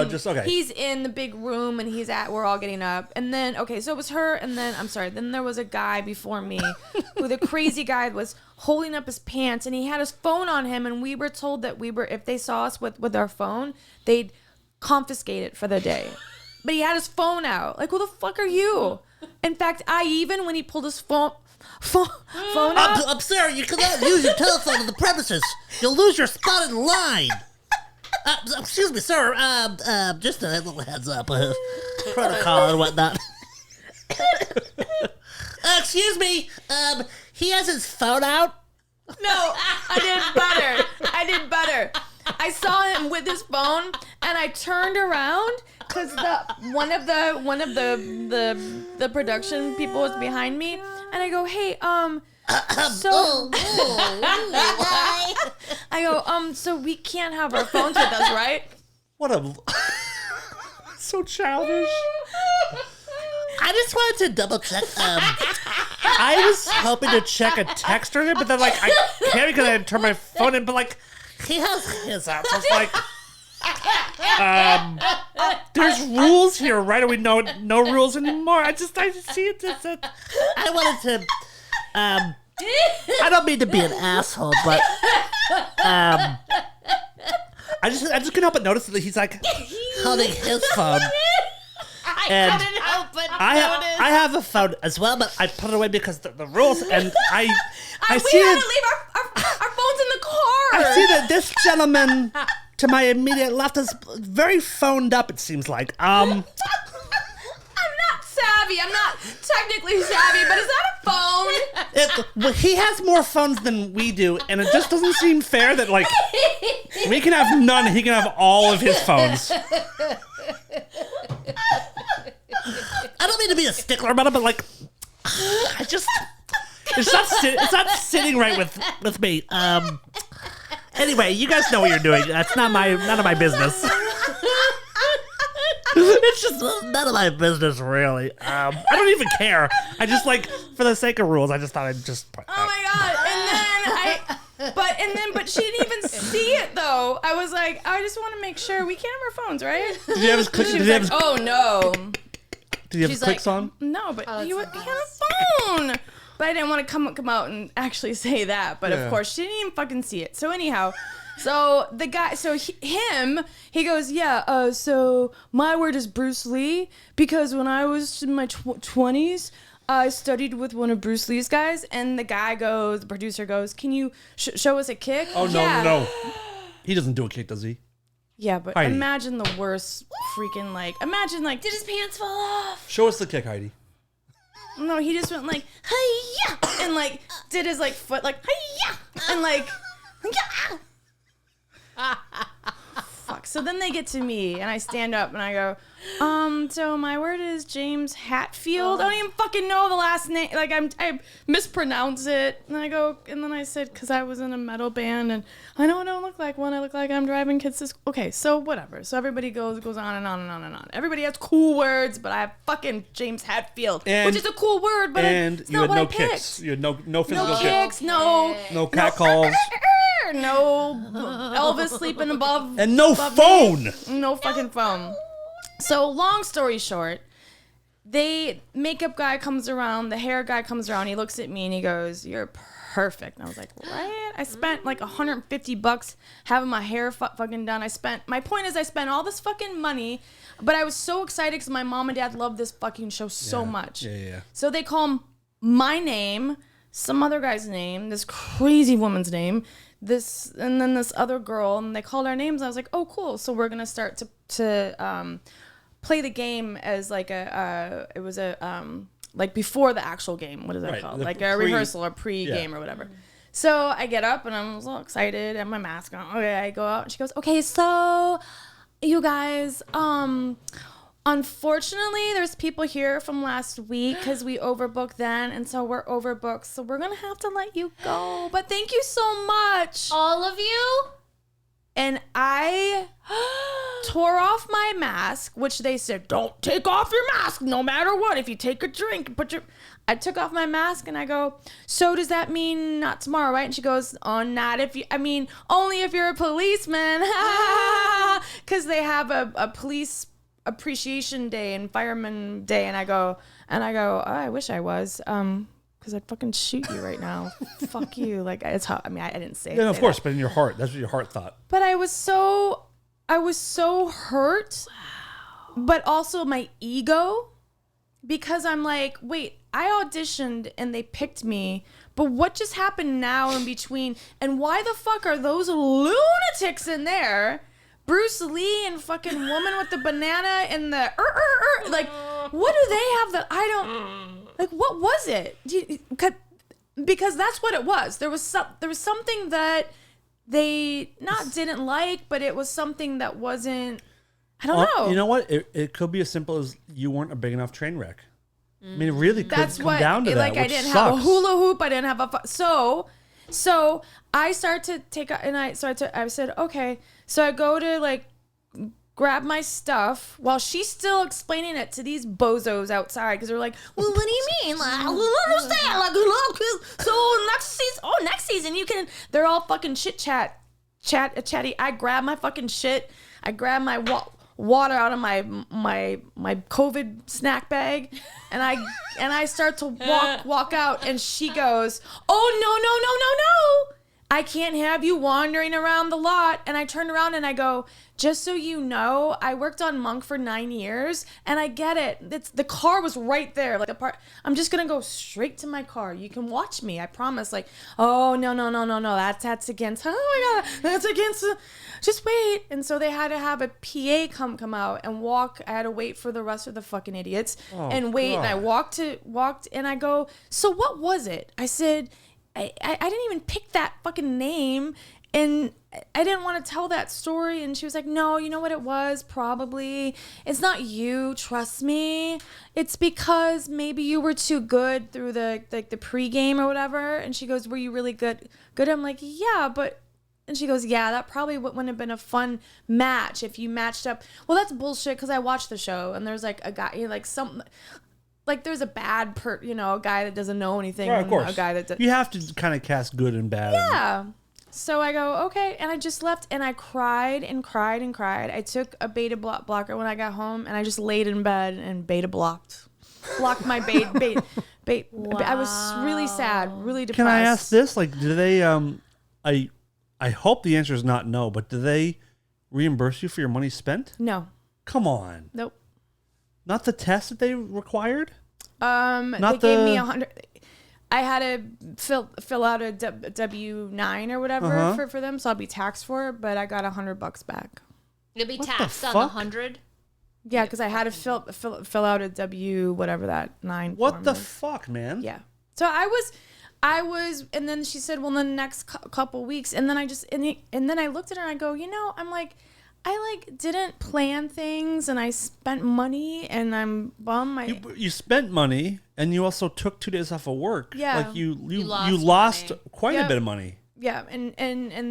just like, in. He's in the big room and we're all getting up. And then, okay, so it was her. And then, I'm sorry, then there was a guy before me who the crazy guy was holding up his pants and he had his phone on him. And we were told that if they saw us with our phone, they'd confiscate it for the day. But he had his phone out. Like, who the fuck are you? In fact, when he pulled his phone out. Sir, you cannot use your telephone on the premises. You'll lose your spot in line. Excuse me, sir. Just a little heads up. Protocol and whatnot. Excuse me. He has his phone out. No, I did better. I saw him with his phone, and I turned around because one of the production people was behind me, and I go, hey, I go, so we can't have our phones with us, right? What a so childish. I just wanted to double check. I was hoping to check a text or it, but then like I can't because I had to turn my phone in. But like he has his out. so it's like, there's rules here, right? Are we no rules anymore? I just see it. I wanted to. I don't mean to be an asshole, but I just couldn't help but notice that he's like holding his phone. And couldn't help but I have a phone as well, but I put it away because the rules. And I we see had that to leave our phones in the car. I see that this gentleman to my immediate left is very phoned up. It seems like. I'm not savvy. I'm not technically savvy, but is that a phone? Well, he has more phones than we do, and it just doesn't seem fair that like we can have none, he can have all of his phones. I don't mean to be a stickler about it, but like, I just it's not sitting right with me. Anyway, you guys know what you're doing. That's none of my business. It's just none of my business, really. I don't even care. I just like, for the sake of rules, I just thought I'd just. Oh my god! But she didn't even see it though. I was like, I just want to make sure we can't have our phones, right? Did you have his click? She was like, oh no. Did you have his She's clicks like, on? No, but Oh, he had that's a phone. But I didn't want to come out and actually say that. But Yeah. of course, she didn't even fucking see it. So anyhow, so the guy, he goes, yeah. So my word is Bruce Lee, because when I was in my 20s, I studied with one of Bruce Lee's guys, and the producer goes, can you show us a kick? Oh no, Yeah. no. He doesn't do a kick, does he? Yeah, but Heidi. imagine the worst freaking Did his pants fall off? Show us the kick, Heidi. no, he just went like, hey yeah, and like did his like foot like, hey yeah, and like, yeah. Fuck. So then they get to me, and I stand up and I go, so my word is James Hatfield. I don't even fucking know the last name. Like I mispronounce it, and then I said, because I was in a metal band, and I know I don't look like one. I look like I'm driving kids to school. Okay, so whatever. So everybody goes on and on and on and on. Everybody has cool words, but I have fucking James Hatfield, which is a cool word, but it's you not had what no I picked. kicks. You had no physical No kicks. kicks, no No cat calls. no Elvis sleeping above And no above phone. me. No fucking phone. So long story short, the makeup guy comes around, the hair guy comes around, he looks at me and he goes, "You're perfect." And I was like, "What?" I spent like $150 having my hair fucking done. My point is I spent all this fucking money, but I was so excited because my mom and dad loved this fucking show so much. Yeah. So they call my name, some other guy's name, this crazy woman's name, and then this other girl, and they called our names. I was like, oh, cool. So we're gonna start to play the game as like like before the actual game. What is that Right, called? the Like a rehearsal or pre-game or whatever. So I get up and I'm all excited and my mask on. Okay, I go out and she goes, okay, so you guys, unfortunately, there's people here from last week because we overbooked then, and so we're overbooked. So we're gonna have to let you go. But thank you so much. All of you? And I tore off my mask, which they said, don't take off your mask no matter what. If you take a drink, I took off my mask and I go, so does that mean not tomorrow, right? And she goes, oh, only if you're a policeman. Because they have a police appreciation day and fireman day. And I go, oh, I wish I was. Because I'd fucking shoot you right now. Fuck you. Like, it's hot. I mean, I didn't say it. Yeah, of course, but in your heart, that's what your heart thought. But I was so hurt. Wow. But also my ego, because I'm like, wait, I auditioned and they picked me, but what just happened now in between? And why the fuck are those lunatics in there? Bruce Lee and fucking woman with the banana and the like, what do they have that I don't like? What was it? Because that's what it was. There was something that they didn't like, but it was something that wasn't. I don't know. You know what? It could be as simple as you weren't a big enough train wreck. I mean, it really could That's come what, down to like, that. I Which didn't sucks. have a hula hoop. I didn't have a so I start to take and I said, okay. So I go to like grab my stuff while she's still explaining it to these bozos outside because they're like, well, what do you mean? Like, I don't understand. Like, so next season you can. They're all fucking chatty. I grab my fucking shit. I grab my water out of my COVID snack bag, and I start to walk out, and she goes, oh no, I can't have you wandering around the lot. And I turned around and I go, just so you know, I worked on Monk for 9 years and I get it. The car was right there. Like I'm just going to go straight to my car. You can watch me. I promise. Like, oh, no. That's against, oh my God, that's against, just wait. And so they had to have a PA come out and walk. I had to wait for the rest of the fucking idiots and wait. God. And I walked and I go, so what was it? I said, I didn't even pick that fucking name and I didn't want to tell that story. And she was like, no, you know what it was? Probably. It's not you. Trust me. It's because maybe you were too good through the pregame or whatever. And she goes, were you really good? I'm like, yeah, but, and she goes, yeah, that probably wouldn't have been a fun match if you matched up. Well, that's bullshit. Cause I watched the show and there's like a guy, like like there's a bad a guy that doesn't know anything. Right, of course. A guy that you have to kind of cast good and bad. Yeah. So I go, okay. And I just left and I cried and cried and cried. I took a beta blocker when I got home and I just laid in bed and blocked my beta. Wow. I was really sad, really depressed. Can I ask this? Like, do they, I hope the answer is not no, but do they reimburse you for your money spent? No. Come on. Nope. Not the test that they required? They gave me 100. I had to fill out a W-9 or whatever for them, so I'll be taxed for it. But I got $100 back. You'll be What the taxed on fuck? 100. Yeah, because I had to fill out a W whatever that 9. What form the was. fuck, man? Yeah. So I was, and then she said, well, the next couple weeks, and then I just and then I looked at her and I go, I'm like. I didn't plan things and I spent money and I'm bummed. You spent money and you also took 2 days off of work. Yeah. Like you lost lost money. quite a Yep. bit of money. Yeah, and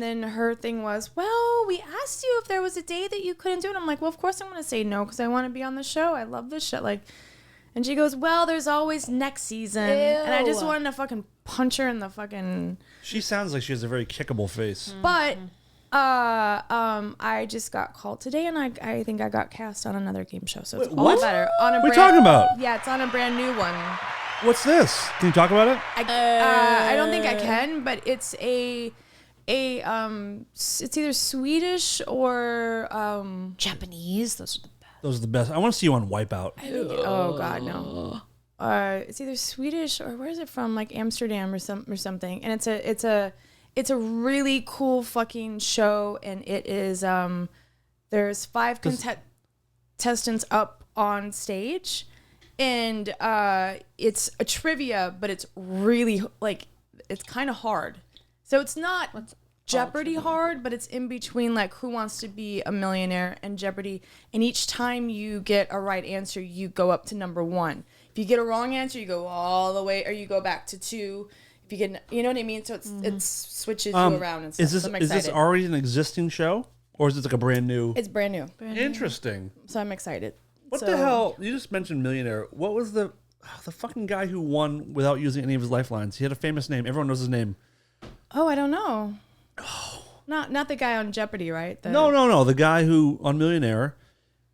then her thing was, well, we asked you if there was a day that you couldn't do it. I'm like, well, of course I'm going to say no because I want to be on the show. I love this shit. And she goes, well, there's always next season. Ew. And I just wanted to fucking punch her in the fucking. She sounds like she has a very kickable face. But I just got called today, and I think I got cast on another game show, so it's all what? better. On a What are you brand, talking about? Yeah, it's on a brand new one. What's this? Can you talk about it? I don't think I can, but it's it's either Swedish or Japanese. Those are the best. Those are the best. I want to see you on Wipeout. oh god no. It's either Swedish or where is it from? Like Amsterdam or something. And it's a really cool fucking show, and it is there's 5 contestants up on stage, and it's a trivia, but it's really it's kind of hard. So it's not Jeopardy hard, but it's in between like Who Wants to Be a Millionaire and Jeopardy. And each time you get a right answer, you go up to number 1. If you get a wrong answer, you go all the way, or you go back to 2. If you get, you know what I mean? So it switches you around and stuff. Is this So I'm is this excited. already an existing show, or is this like a brand new? It's brand new. Interesting. So I'm excited. What the hell? You just mentioned millionaire. What was the fucking guy who won without using any of his lifelines? He had a famous name. Everyone knows his name. Oh, I don't know. Not the guy on Jeopardy, right? No. The guy who on Millionaire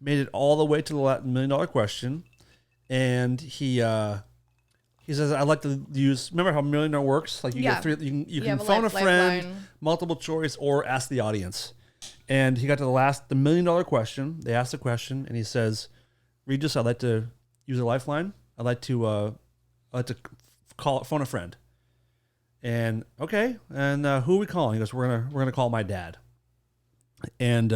made it all the way to the $1 million question, and he says, "I like to use." Remember how Millionaire works? Like you get 3. You can have a phone a friend, lifeline. multiple choice, or ask the audience. And he got to the $1 million question. They asked the question, and he says, "Regis, I'd like to use a lifeline. I'd like to phone a friend." And okay, and who are we calling? He goes, "We're gonna call my dad." And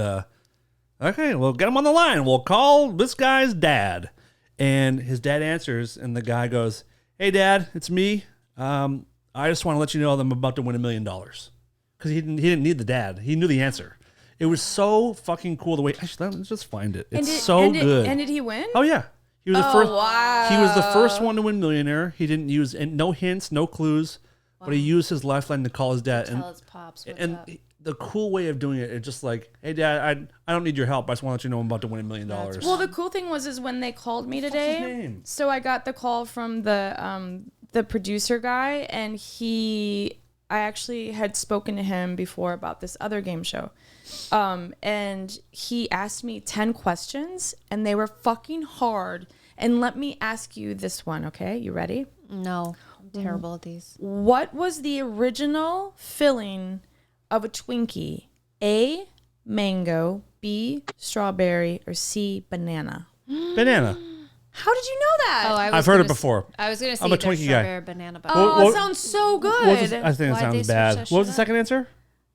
okay, well, get him on the line. We'll call this guy's dad. And his dad answers, and the guy goes, "Hey, Dad, it's me. I just want to let you know that I'm about to win $1 million." Because he didn't need the dad. He knew the answer. It was so fucking cool the way. Actually, let's just find it. It's good. And did he win? Oh yeah, he was the first. Wow. He was the first one to win Millionaire. He didn't use no hints, no clues, but he used his lifeline to call his dad. Tell his pops what's And up. the cool way of doing it is just like, "Hey, Dad, I don't need your help. I just want to let you know I'm about to win $1 million." Well, the cool thing was when they called me his today. name? So I got the call from the producer guy, and I actually had spoken to him before about this other game show. And he asked me 10 questions, and they were fucking hard. And let me ask you this one, okay? You ready? No, I'm terrible at these. What was the original filling of a Twinkie? A, mango, B, strawberry, or C, banana? Banana. How did you know that? Oh, I've heard it before. I was gonna say I'm a either Twinkie guy. strawberry or banana, but Oh, What- it sounds so What was good. the- I think it Why'd they sounds switch bad. that What was shit the second answer?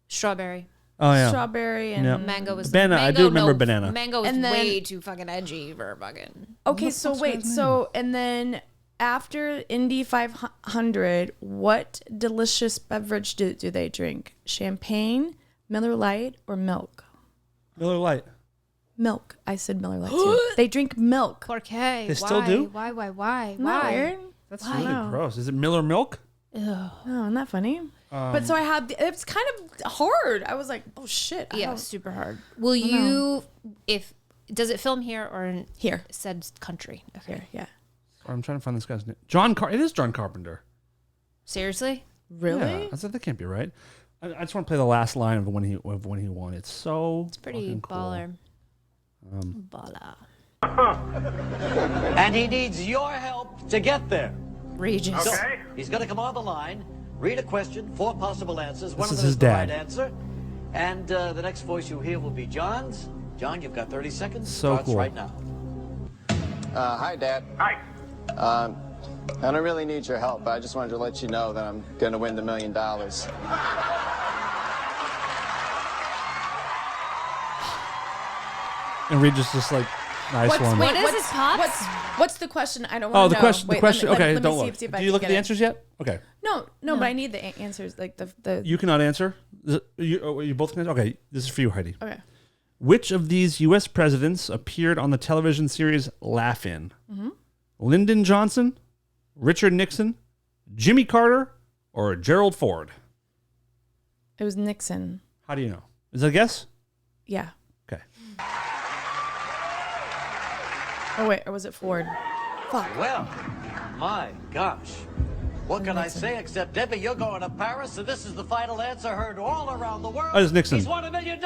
strawberry. Oh yeah. Strawberry and Yeah. Mango was Banana, I do remember banana. Mango was And then- way too fucking edgy for fucking. Okay, so wait, so and then after Indy 500, what delicious beverage do they drink? Champagne, Miller Lite, or milk? Miller Lite. Milk. I said Miller Lite too. They drink milk. Okay, They still do? Why? Not weird. That's really gross. Is it Miller Milk? Oh, isn't that funny? But so I had. It's kind of hard. I was like, oh shit. I Yeah, don't- super hard. Will you? If does it film here or in Here. said country? Okay. Here. Yeah. I'm trying to find this guy's name. It is John Carpenter. Seriously? Really? Yeah, I said that can't be right. I just want to play the last line of when he won. It's so Pretty fucking cool. baller. Baller. And he needs your help to get there. Regis. So, he's going to come on the line, read a question, 4 possible answers. One This of is them his is the right dad. answer. And the next voice you hear will be John's. John, you've got 30 seconds. So Starts cool. right now. Hi, Dad. Hi. I don't really need your help. I just wanted to let you know that I'm going to win the $1 million. And Regis just like, nice one. What is his pops? What's the question? I don't Oh, want to the know. question. Wait, The question. Let me, Okay, let me don't see look. if I Do you can look at get the it. answers yet? Okay. No, but I need the answers. Like the. You cannot answer. You both can answer? Okay, this is for you, Heidi. Okay. Which of these U.S. presidents appeared on the television series Laugh-In? Lyndon Johnson, Richard Nixon, Jimmy Carter, or Gerald Ford? It was Nixon. How do you know? Is that a guess? Yeah. Okay. Oh wait, or was it Ford? Fuck. Well, my gosh. What can I say except, Debbie, you're going to Paris, and this is the final answer heard all around the world. Oh, it's Nixon. He's won $1 million.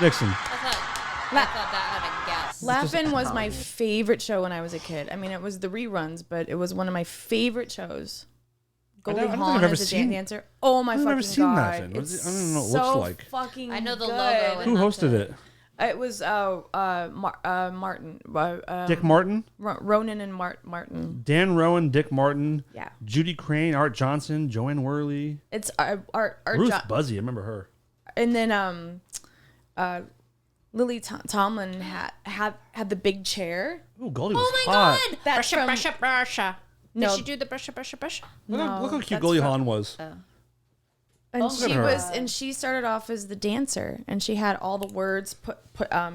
Nixon. I thought that had a guess. Laugh-In was my favorite show when I was a kid. I mean, it was the reruns, but it was one of my favorite shows. Goldie I don't think Hawn I've ever is the seen- dancer. Oh my I've fucking never seen god! Laugh-In. What is It's it? I don't even know what it so looks like. fucking I know the good. logo. Who hosted it? It was Martin, Dick Martin, Ronan and Martin. Dan Rowan, Dick Martin, Yeah, Judy Crane, Art Johnson, Joanne Worley, it's Art Ruth Buzzy. I remember her. and then Lily Tomlin had the big chair. Ooh, Goldie was Oh my hot. god! That's Brusha, from- brusha, brusha. No. Did she do the brusha, brusha, brusha? Look how cute that's Goldie from- Hawn was. And look at she her. was, and she started off as the dancer, and she had all the words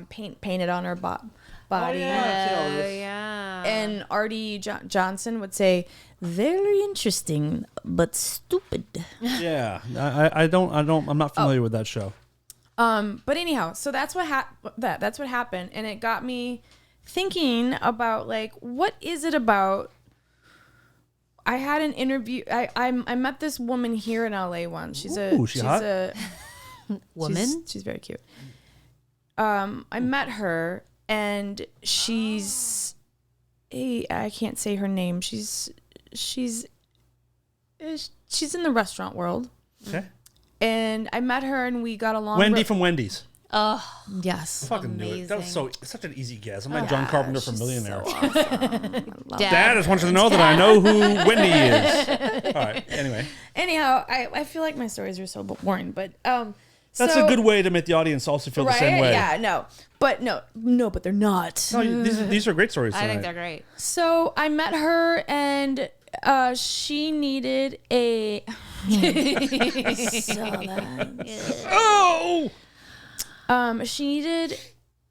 painted on her body. Oh yeah. And Artie Johnson would say, "Very interesting, but stupid." Yeah, I'm not familiar with that show. But anyhow, so that's what that's what happened, and it got me thinking about like, what is it about? I had an interview. I met this woman here in LA once. She's Ooh, she hot? a Woman? She's very cute. I met her, and she's I can't say her name. She's in the restaurant world, Okay. and I met her, and we got along. Wendy from Wendy's. Oh, Yes. Fucking knew it. That was Amazing. such an easy guess. I'm like John Carpenter from Millionaire. Dad. Dad just wants you to know that I know who Wendy is. All right. Anyway, Anyhow, I feel like my stories are so boring, but that's so, a good way to make the audience also feel right? the same way. Yeah, no, but they're not. No, these are great stories I tonight. think they're great. So I met her, and she needed a. Oh! She needed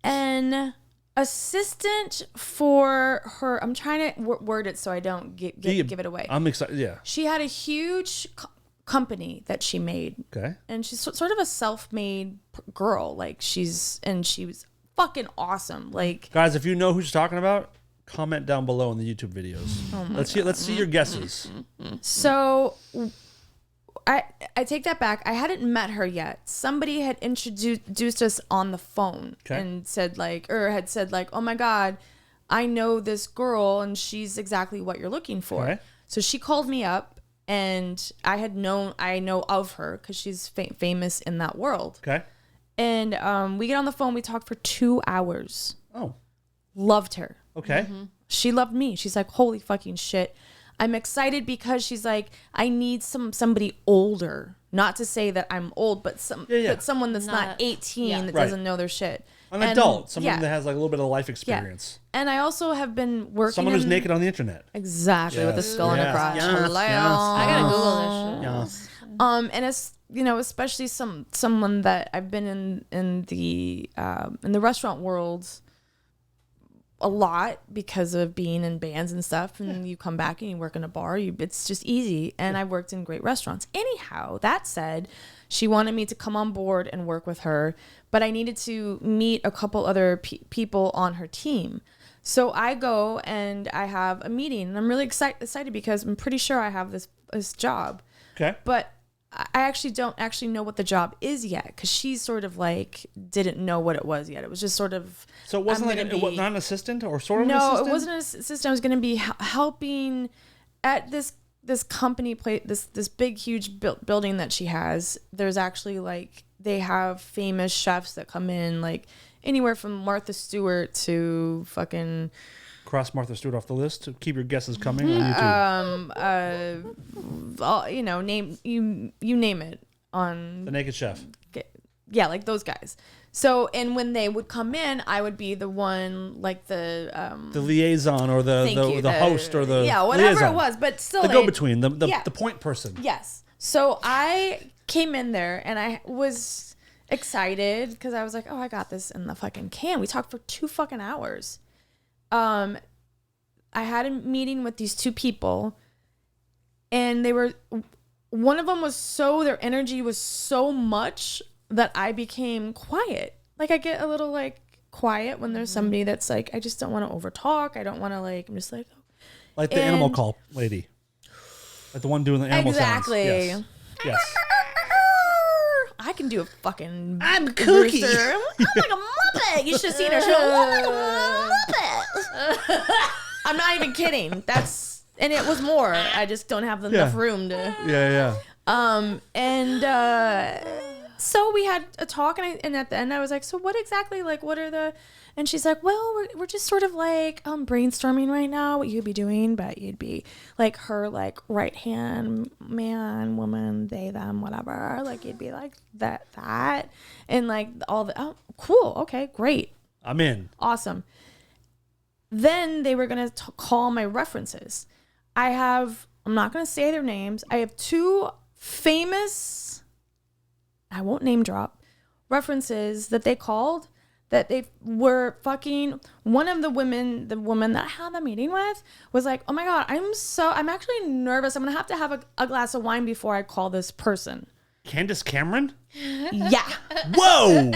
an assistant for her. I'm trying to word it so I don't give it away. I'm excited. Yeah. She had a huge company that she made. Okay. And she's sort of a self-made girl. Like she was fucking awesome. Like, Guys, if you know who she's talking about, comment down below in the YouTube videos. Let's see your guesses. so I take that back. I hadn't met her yet. Somebody had introduced us on the phone and said like, oh my God, I know this girl and she's exactly what you're looking for. Okay. So she called me up, and I know of her because she's famous in that world. Okay. And we get on the phone. We talked for 2 hours. Oh. Loved her. Okay. She loved me. She's like, holy fucking shit. I'm excited because she's like, I need somebody older. Not to say that I'm old, but but someone that's not 18 that doesn't know their shit. An adult, someone that has like a little bit of life experience. Yeah. And I also have been working. Someone who's naked on the internet. Exactly, with a skull and a crotch. Hello. I gotta Google this shit. Yes. And it's especially someone that I've been in the restaurant world a lot because of being in bands and stuff, and you come back and you work in a bar, it's just easy. And I worked in great restaurants. Anyhow, that said, she wanted me to come on board and work with her, but I needed to meet a couple other people on her team. So I go and I have a meeting, and I'm really excited because I'm pretty sure I have this job. Okay. But I actually don't know what the job is yet, because she sort of like didn't know what it was yet. It was just sort of. So it wasn't it was not an assistant or sort of an assistant? assistant? No, it wasn't an assistant. I was going to be helping at this company this big huge building that she has. There's actually like they have famous chefs that come in, like anywhere from Martha Stewart to fucking. Cross Martha Stewart off the list. Keep your guesses coming on YouTube. Name you name it on The Naked Chef. Yeah, like those guys. So, and when they would come in, I would be the one, like the liaison or the host or the whatever liaison. it was, but still the go-between, the point person. Yes. So I came in there and I was excited because I was like, oh, I got this in the fucking can. We talked for 2 fucking hours. I had a meeting with these 2 people, and one of them was their energy was so much that I became quiet. Like I get a little like quiet when there's somebody that's like, I just don't want to overtalk. I don't want to I'm just like. Like the animal call lady. Like the one doing the animal sounds. Exactly. Yes. I can do a fucking. I'm kooky. I'm like a Muppet. You should have seen her show. I'm like a Muppet. I'm not even kidding. And it was more. I just don't have enough room to. Yeah. So we had a talk, and at the end I was like, so what exactly, like, what are the, and she's like, well, we're just sort of like brainstorming right now what you'd be doing, but you'd be like her, like, right hand man, woman, they, them, whatever, like you'd be like that, and like all the, oh, cool, okay, great. I'm in. Awesome. Then they were going to call my references. I'm not going to say their names. I have 2 famous, I won't name drop, references that they called, that they were fucking. One of the woman that I had the meeting with was like, oh my God, I'm actually nervous. I'm going to have a glass of wine before I call this person. Candace Cameron? Yeah. Whoa!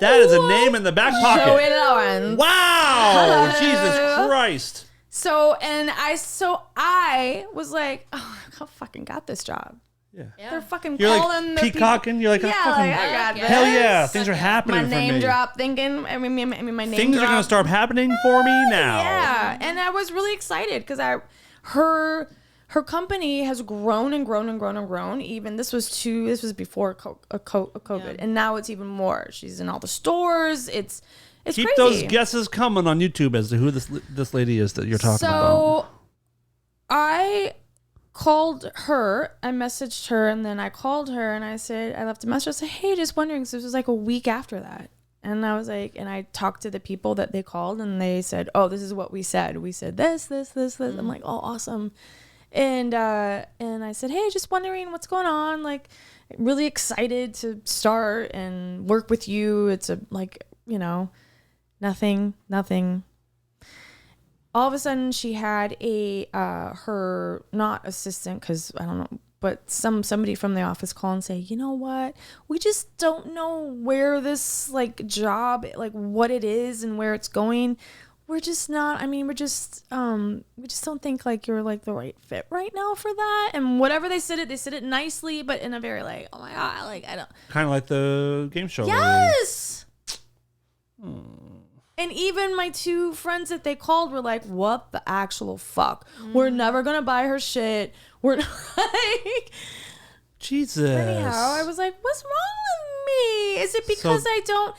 That is a name in the back pocket. Joey Lawrence. Wow! Jesus Christ. So I was like, oh, I fucking got this job. Yeah. They're fucking You're calling like the peacocking. You're like, yeah, fucking, like, I got this. hell yeah, things are happening My for name me. drop thinking, I mean my name Things drop. are going to start happening for me now. Yeah, and I was really excited because her company has grown and grown and grown and grown. Even this was before COVID, and now it's even more. She's in all the stores. It's Keep crazy. those guesses coming on YouTube as to who this lady is that you're talking about. So I called her, I messaged her, and then I called her and I said, I left a message. I said, hey, just wondering, so this was like a week after that. And I was like, and I talked to the people that they called, and they said, oh, this is what we said. We said this. I'm like, oh, awesome. And I said, hey, just wondering what's going on. Like, really excited to start and work with you. It's nothing. All of a sudden, she had her not assistant, because I don't know, but somebody from the office call and say, you know what? We just don't know where this like job, like what it is and where it's going. We're just not. I mean, we just don't think like you're like the right fit right now for that. And whatever they said it nicely, but in a very like, oh my God, like I don't. Kind of like the game show. Yes. And even my 2 friends that they called were like, what the actual fuck? We're never going to buy her shit. We're like... Jesus. Anyhow, I was like, what's wrong with me? Is it because I don't...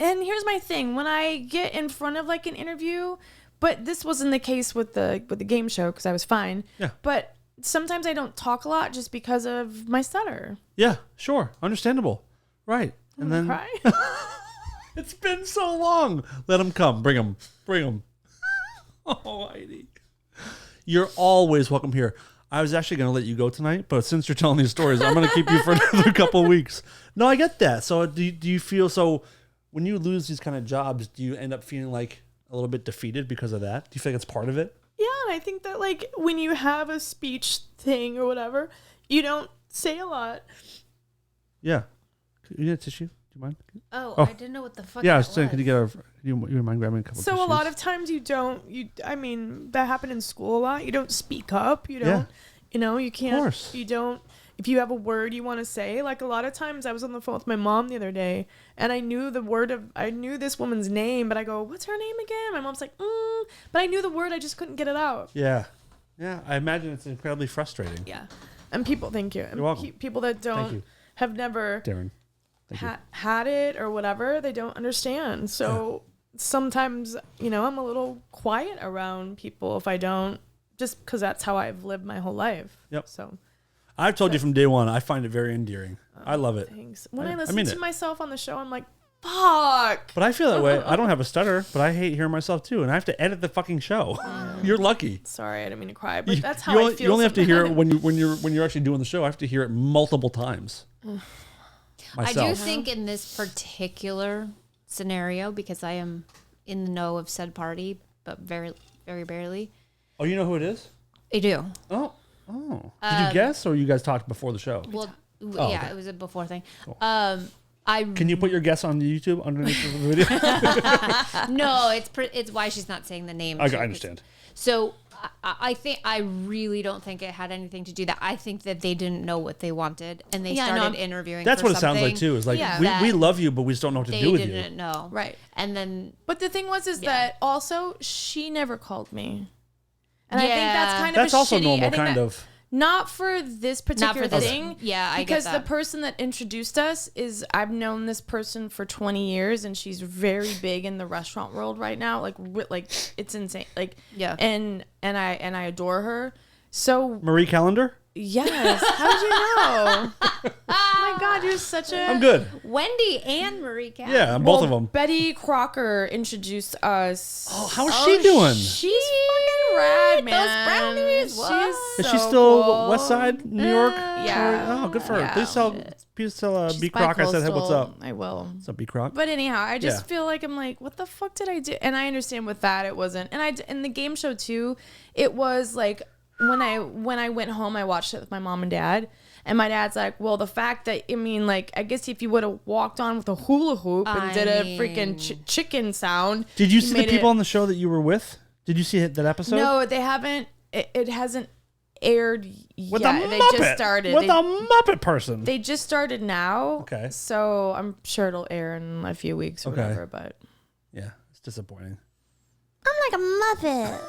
And here's my thing. When I get in front of like an interview, but this wasn't the case with the game show because I was fine. Yeah. But sometimes I don't talk a lot just because of my stutter. Yeah, sure. Understandable. Right. And then Cry? it's been so long. Let them come. Bring them. Bring them. Oh, Heidi. You're always welcome here. I was actually going to let you go tonight, but since you're telling these stories, I'm going to keep you for another couple of weeks. No, I get that. So do you feel so when you lose these kind of jobs, do you end up feeling like a little bit defeated because of that? Do you feel like it's part of it? Yeah, and I think that like when you have a speech thing or whatever, you don't say a lot. Yeah. You need a tissue? Do you mind? Oh, Oh. I didn't know what the fuck. Yeah, I that was saying, could you was. get you mind grabbing a couple So tissues? a lot of times I mean, that happened in school a lot. You don't speak up. You don't, you can't, course. you don't, if you have a word you want to say, like a lot of times I was on the phone with my mom the other day and I knew I knew this woman's name, but I go, what's her name again? My mom's like, but I knew the word. I just couldn't get it out. Yeah. Yeah. I imagine it's incredibly frustrating. Yeah. And people, thank you. And You're welcome. People that Thank you. have never Darren. Thank you. had it or whatever, they don't understand. So sometimes, I'm a little quiet around people if I don't, just because that's how I've lived my whole life. Yep. So I've told you from day one, I find it very endearing. I love it. thanks. When I I listen mean to it. myself on the show, I'm like, fuck. But I feel that way. I don't have a stutter, but I hate hearing myself too, and I have to edit the fucking show. You're lucky. Sorry, I didn't mean to cry, but that's how you I only, feel. you only have to hear it sometimes. when you're actually doing the show. I have to hear it multiple times. Myself. I do think in this particular scenario, because I am in the know of said party, but very, very barely. Oh, you know who it is? I do. Oh. Did you guess, or you guys talked before the show? Well, Oh, yeah, okay. it was a before thing. Cool. Can you put your guess on YouTube underneath the video? No, it's why she's not saying the name. I understand. So I think I really don't think it had anything to do that. I think that they didn't know what they wanted, and they started interviewing. That's for what it sounds like something too. Is like Yeah. we love you, but we just don't know what to They do with you. didn't know, Right. And then But the thing was, that also she never called me. And I think Yeah. that's kind of That's a also shitty, normal, I think kind that- of. Not for this particular this. thing. Yeah, I get because that. the person that introduced us is I've known this person for 20 years, and she's very big in the restaurant world right now. Like it's insane. Like Yeah. and I adore her. So Marie Callender? yes, how did you know? Oh my God, you're such a. I'm good. Wendy and Marie Cat. Yeah, I'm both of them. Betty Crocker introduced us. Oh, how's she doing? She's fucking rad, man. Those brownies, what? She's Is she so still cool. West Side, New York? Yeah. Oh, good for her. Yeah. Please tell She's B Croc I said, hey, what's bi-coastal. up? I will. What's up, B Croc? But anyhow, I just Yeah. feel like I'm like, what the fuck did I do? And I understand with that it wasn't. And in the game show too, it was like when I went home, I watched it with my mom and dad. And my dad's like, well, the fact that, I guess if you would have walked on with a hula hoop and did a freaking chicken sound. Did you see the made people it- on the show that you were with? Did you see that episode? No, they haven't. It hasn't aired With yet. the They Muppet. just started. With the Muppet person. They just started now. Okay. So I'm sure it'll air in a few weeks or Okay. whatever. But Yeah, it's disappointing. I'm like a Muppet.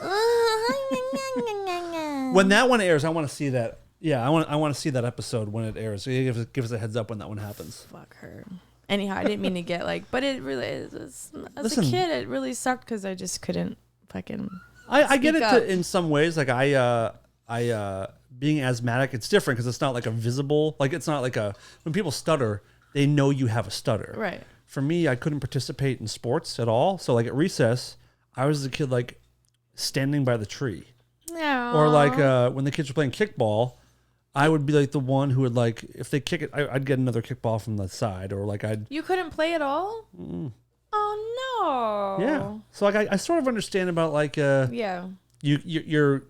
When that one airs, I want to see that. Yeah, I want to see that episode when it airs. So you give us a heads up when that one happens. fuck her. Anyhow, I didn't mean to get but it really is. As Listen. a kid, it really sucked because I just couldn't fucking. I get it Speak up. in some ways. Like I being asthmatic, it's different because it's not like a visible. Like it's not like when people stutter, they know you have a stutter. Right. For me, I couldn't participate in sports at all. So like at recess, I was as a kid like standing by the tree, Yeah. or like when the kids were playing kickball, I would be like the one who would like if they kick it, I'd get another kickball from the side, or like I'd You couldn't play at all. Oh no. yeah. So like I sort of understand about like Yeah. you're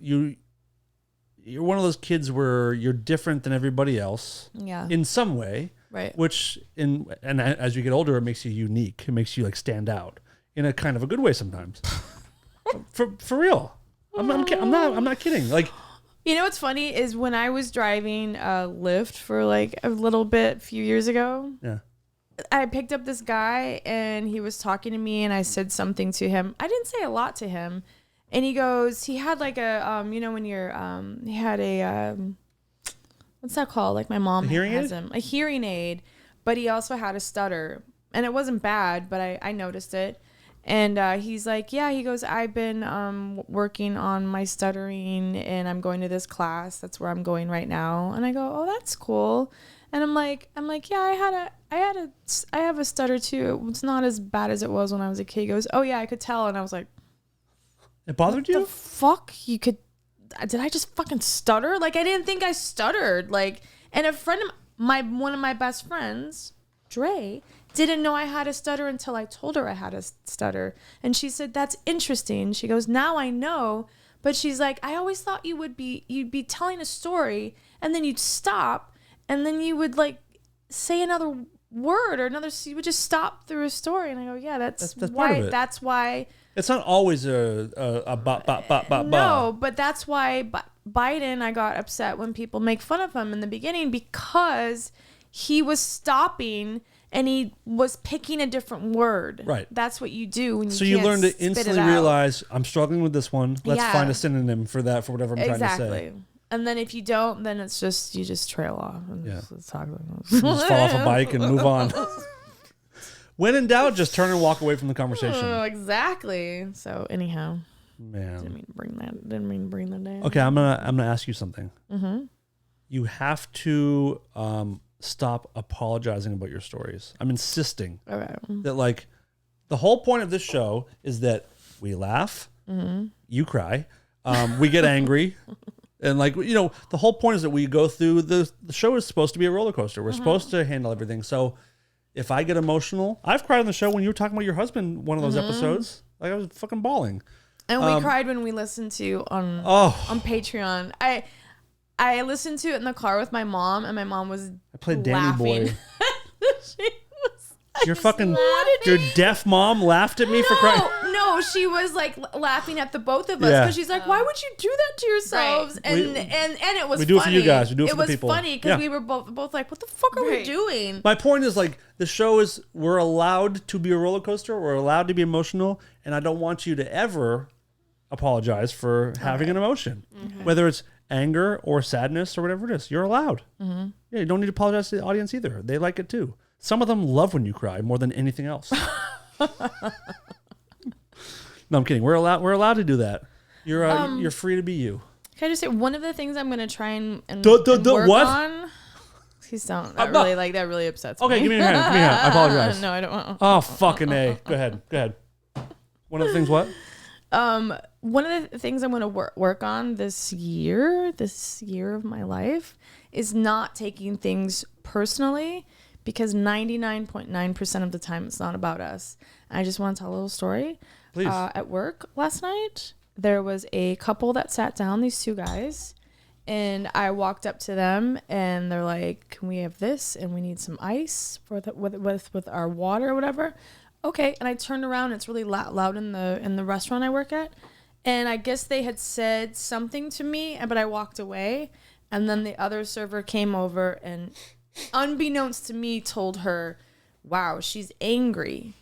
one of those kids where you're different than everybody else Yeah. in some way, Right. which and as you get older, it makes you unique. It makes you like stand out in a kind of a good way sometimes. for real. I'm not kidding. Like You know what's funny is when I was driving Lyft for like a little bit a few years ago. yeah. I picked up this guy and he was talking to me and I said something to him. I didn't say a lot to him. And he goes, he had like a, when you're, he had a, what's that called? Like my mom has him. A hearing aid, but he also had a stutter. And it wasn't bad, but I noticed it. And he's like, yeah, he goes, I've been working on my stuttering and I'm going to this class. That's where I'm going right now. And I go, oh, that's cool. And I'm like, yeah, I have a stutter too. It's not as bad as it was when I was a kid. He goes, oh yeah, I could tell. And I was like, it bothered you? The fuck? Did I just fucking stutter? Like, I didn't think I stuttered. Like, and a friend of one of my best friends, Dre, didn't know I had a stutter until I told her I had a stutter. And she said, that's interesting. She goes, now I know. But she's like, I always thought you'd be telling a story and then you'd stop. And then you would like say another word or you would just stop through a story. And I go, yeah, that's why. Part of it. That's why. It's not always a ba. No, but that's why Biden, I got upset when people make fun of him in the beginning because he was stopping and he was picking a different word. Right. That's what you do when you So you can't learn to spit it instantly out. realize I'm struggling with this one. Let's Yeah. find a synonym for that for whatever I'm trying to say. Exactly. And then if you don't, then it's just you just trail off. And Yeah. just talk about You just fall off a bike and move on. When in doubt, just turn and walk away from the conversation. Oh, exactly. So anyhow, Man. didn't mean to bring that down. Okay, I'm gonna ask you something. Mm-hmm. You have to stop apologizing about your stories. I'm insisting Okay. that like the whole point of this show is that we laugh, you cry, we get angry. And like, the whole point is that we go through the show is supposed to be a roller coaster. We're supposed to handle everything. So if I get emotional, I've cried on the show when you were talking about your husband, one of those episodes. Like I was fucking bawling. And we cried when we listened to on Patreon. I listened to it in the car with my mom, and my mom was I played Danny laughing. Boy. She was Your fucking your deaf mom laughed at me for crying. No, she was like laughing at the both of us because she's like, "Why would you do that to yourselves?" Right. And it was we do funny. it for you guys. We do it for the people. It was funny because we were both like, "What the fuck are we doing?" My point is like the show is we're allowed to be a roller coaster. We're allowed to be emotional, and I don't want you to ever apologize for having an emotion, whether it's anger or sadness or whatever it is. You're allowed. Yeah, you don't need to apologize to the audience either. They like it too. Some of them love when you cry more than anything else. No, I'm kidding. We're allowed to do that. You're free to be you. Can I just say one of the things I'm gonna try and Work what? On? Please don't. That really upsets me. Okay, give me your hand. Give me your hand. I apologize. No, I don't want. Oh, fucking A. Go ahead. One of the things what? One of the things I'm going to work on this year of my life is not taking things personally, because 99.9% of the time it's not about us. I just want to tell a little story. Please. At work last night, there was a couple that sat down, these two guys, and I walked up to them and they're like, "Can we have this? And we need some ice for with our water or whatever." Okay, and I turned around. It's really loud in the restaurant I work at, and I guess they had said something to me, but I walked away, and then the other server came over and, unbeknownst to me, told her, "Wow, she's angry,"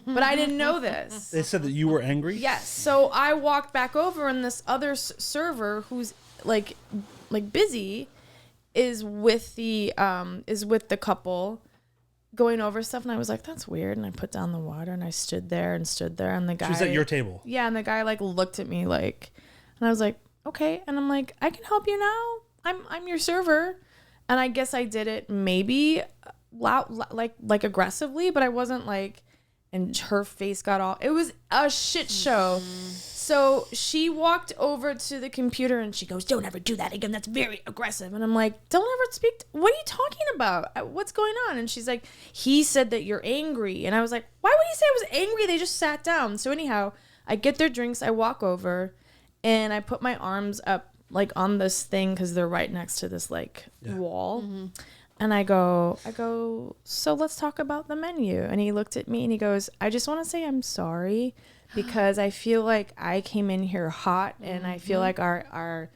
but I didn't know this. They said that you were angry? Yes. So I walked back over, and this other server who's like busy is with the couple going over stuff, and I was like, "That's weird." And I put down the water, and I stood there, and the guy. She was at your table. Yeah, and the guy like looked at me like, and I was like, "Okay," and I'm like, "I can help you now. I'm your server," and I guess I did it maybe loud, like aggressively, but I wasn't like, and her face got all. It was a shit show. So she walked over to the computer and she goes, "Don't ever do that again. That's very aggressive." And I'm like, "Don't ever speak. What are you talking about? What's going on?" And she's like, "He said that you're angry." And I was like, "Why would he say I was angry? They just sat down." So anyhow, I get their drinks. I walk over and I put my arms up like on this thing because they're right next to this like wall. Mm-hmm. And I go, "So let's talk about the menu." And he looked at me and he goes, "I just want to say I'm sorry, because I feel like I came in here hot, and I feel like our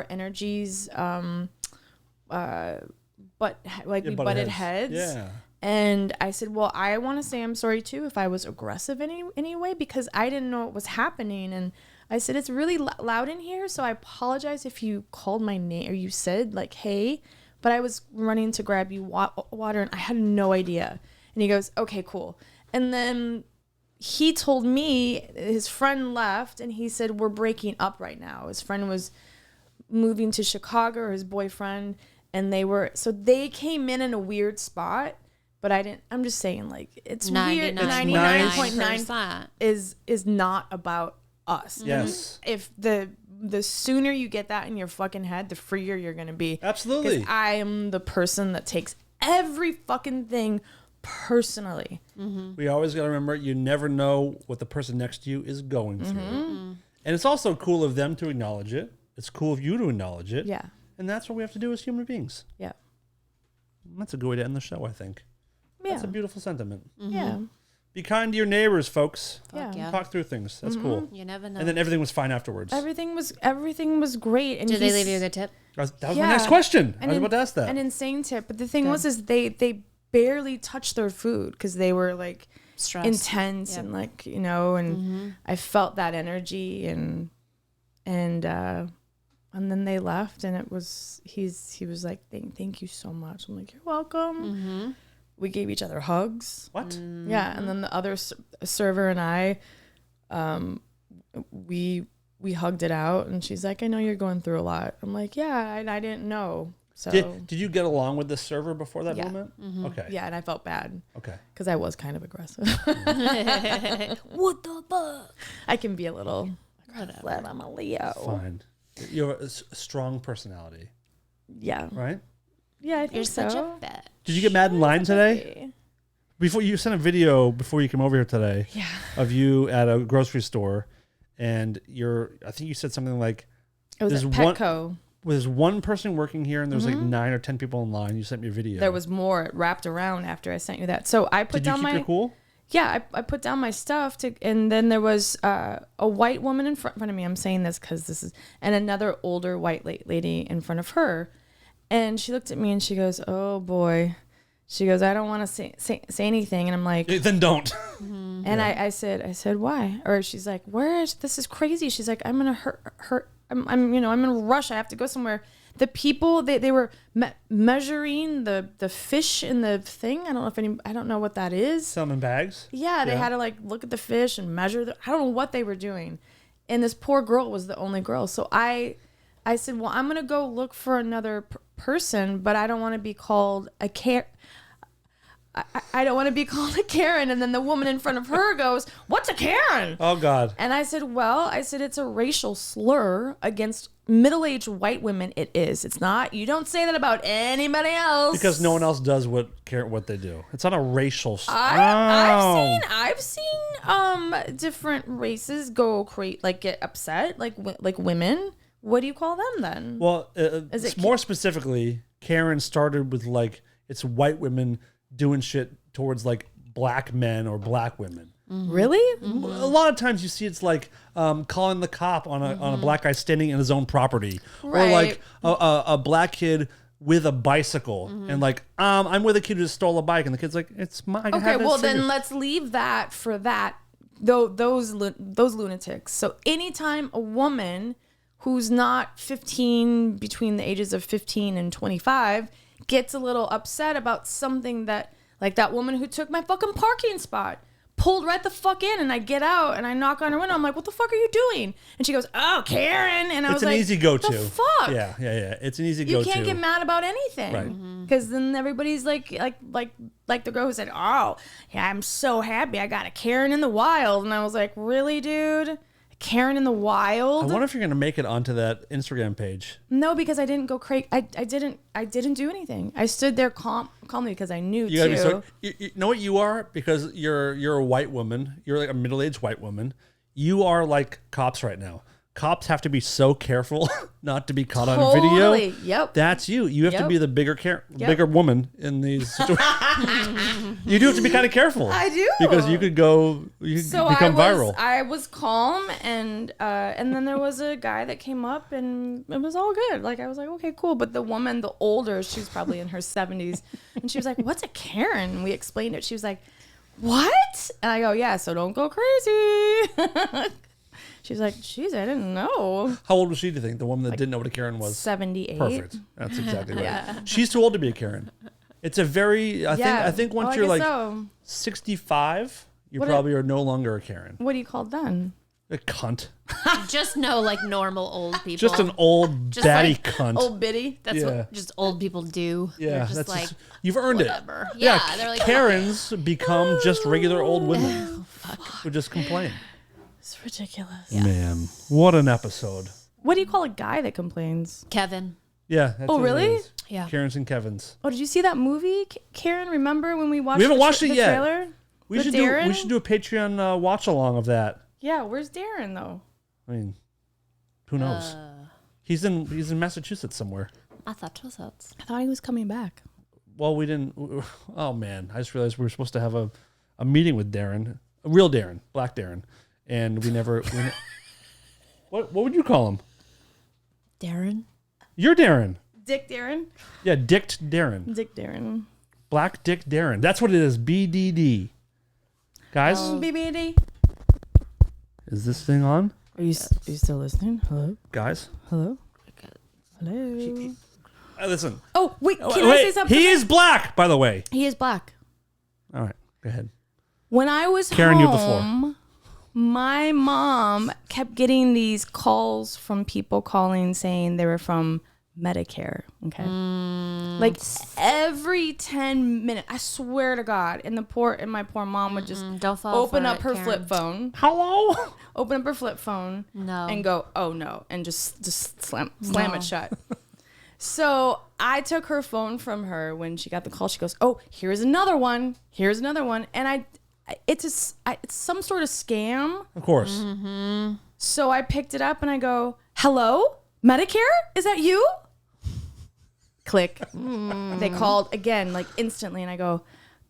energies we butted heads. Yeah. And I said, well, I want to say I'm sorry too if I was aggressive anyway, because I didn't know what was happening. And I said, it's really loud in here, so I apologize if you called my name or you said like, hey, but I was running to grab you water and I had no idea. And he goes, okay, cool. And then he told me his friend left and he said, we're breaking up right now. His friend was moving to Chicago, or his boyfriend, and they came in a weird spot. But I'm just saying, like, it's weird. 99.9% is not about us. Yes. If the sooner you get that in your fucking head, the freer you're going to be. Absolutely. Because I am the person that takes every fucking thing personally. We always got to remember, you never know what the person next to you is going through. And it's also cool of them to acknowledge it. It's cool of you to acknowledge it. Yeah. And that's what we have to do as human beings. Yeah. That's a good way to end the show, I think. Yeah. That's a beautiful sentiment. Yeah. Be kind to your neighbors, folks. Yeah. Talk through things. That's cool. You never know. And then everything was fine afterwards. Everything was great. And Did they leave you a good tip? That was my next question. I was about to ask that. An insane tip. But the thing was they barely touched their food because they were like Stressed. intense and like, you know, and I felt that energy and then they left and he was like, thank you so much. I'm like, you're welcome. We gave each other hugs. What? Yeah. And then the other server and I, we hugged it out and she's like, I know you're going through a lot. I'm like, yeah, and I didn't know. So Did you get along with the server before that moment? Okay. yeah, and I felt bad. Okay. Because I was kind of aggressive. What the fuck? I can be a little aggressive. I'm a Leo. Fine. You have a strong personality, Yeah. right? Yeah, I think You're so. such a bet. Did you get mad in line today? Before you sent a video before you came over here today of you at a grocery store, and I think you said something like, It was There's at one- Petco. there's one person working here and there's like 9 or 10 people in line. You sent me a video. There was more wrapped around after I sent you that. So I put Did you down keep my your cool? Yeah, I put down my stuff and then there was a white woman in front of me. I'm saying this because and another older white lady in front of her. And she looked at me and she goes, oh boy. She goes, I don't want to say anything. And I'm like, Then don't. and I said, why? Or she's like, this is crazy. She's like, I'm going to hurt. I'm in a rush. I have to go somewhere. The people, they were measuring the fish in the thing. I don't know what that is. Selling bags? Yeah, they had to like look at the fish and measure. I don't know what they were doing. And this poor girl was the only girl. So I said, well, I'm going to go look for another person, but I don't want to be called a I don't want to be called a Karen. And then the woman in front of her goes, what's a Karen? Oh, God. And I said, it's a racial slur against middle-aged white women. It is. It's not. You don't say that about anybody else. Because no one else does what they do. It's not a racial slur. I've seen different races go get upset, like women. What do you call them then? Well, more specifically, Karen started with it's white women doing shit towards black men or black women. Really? A lot of times you see it's calling the cop on a black guy standing in his own property, Right. or a black kid with a bicycle and I'm with a kid who just stole a bike and the kid's like, it's mine. Okay, well then let's leave that for that. Those lunatics. So anytime a woman who's not 15, between the ages of 15 and 25, gets a little upset about something that, like that woman who took my fucking parking spot, pulled right the fuck in, and I get out and I knock on her window. I'm like, what the fuck are you doing? And she goes, oh, Karen. And I was like, it's an easy go-to. The fuck? Yeah. It's an easy go-to. You can't get mad about anything. Right. Because then everybody's like the girl who said, oh, yeah, I'm so happy I got a Karen in the wild. And I was like, really, dude? Karen in the wild? I wonder if you're gonna make it onto that Instagram page. No, because I didn't go crazy. I didn't do anything. I stood there calmly because I knew You gotta be you know what you are? Because you're a white woman. You're like a middle-aged white woman. You are like cops right now. cops have to be so careful not to be caught on video. Totally. Yep. That's you. You have to Yep. be the bigger woman in these situations. You do have to be kind of careful. I do. Because you could become viral. I was calm, and then there was a guy that came up, and it was all good. Like I was like, okay, cool. But the woman, the older, she was probably in her 70s, and she was like, "What's a Karen?" And we explained it. She was like, "What?" And I go, "Yeah, so don't go crazy." She's like, "Jeez, I didn't know." How old was she, do you think? The woman that didn't know what a Karen was? 78. Perfect. That's exactly right. Yeah. She's too old to be a Karen. It's a very, I think once you're like 65, you probably are no longer a Karen. What do you call then? A cunt. Just no like normal old people. Just an old Just batty like cunt. Old biddy. That's Yeah. what just old people do. Yeah, They're just that's like just, you've earned whatever. it. Yeah, they're like Karens become just regular old women who just complain. It's ridiculous. Man, what an episode. What do you call a guy that complains? Kevin. Yeah. That's Oh, what it really? is. Yeah. Karens and Kevins. Oh, did you see that movie, Karen? Remember when we watched? We haven't watched it the yet. Trailer? We With should Darren? do a Patreon watch along of that. Yeah, where's Darren though? I mean, who knows? He's in Massachusetts somewhere. I thought it was outs. I thought he was coming back. Well, we didn't. Oh man, I just realized we were supposed to have a meeting with Darren, a real Darren, Black Darren, and we never. What would you call him? Darren. You're Darren. Dick Darren. Yeah, Dicked Darren. Dick Darren. Black Dick Darren. That's what it is. BDD. Guys, BBD. is this thing on? Are you still listening? Hello. Guys, Hello. Hello. listen. Oh wait, can I Wait, say something? he is black, by the way. He is black. All right, go ahead. When I was Karen, you have the floor. home, my mom kept getting these calls from people calling saying they were from Medicare. Okay. Like every 10 minutes, I swear to God, and my poor mom would just Don't fall open for up it, her Karen. flip phone, Hello. open up her flip phone, No. and go, "Oh no," and just slam No. it shut. So I took her phone from her when she got the call. She goes, "Oh, here's another one. Here's another one," and it's some sort of scam. Of course. Mm-hmm. So I picked it up and I go, "Hello, Medicare? Is that you?" Click. They called again, like instantly, and I go,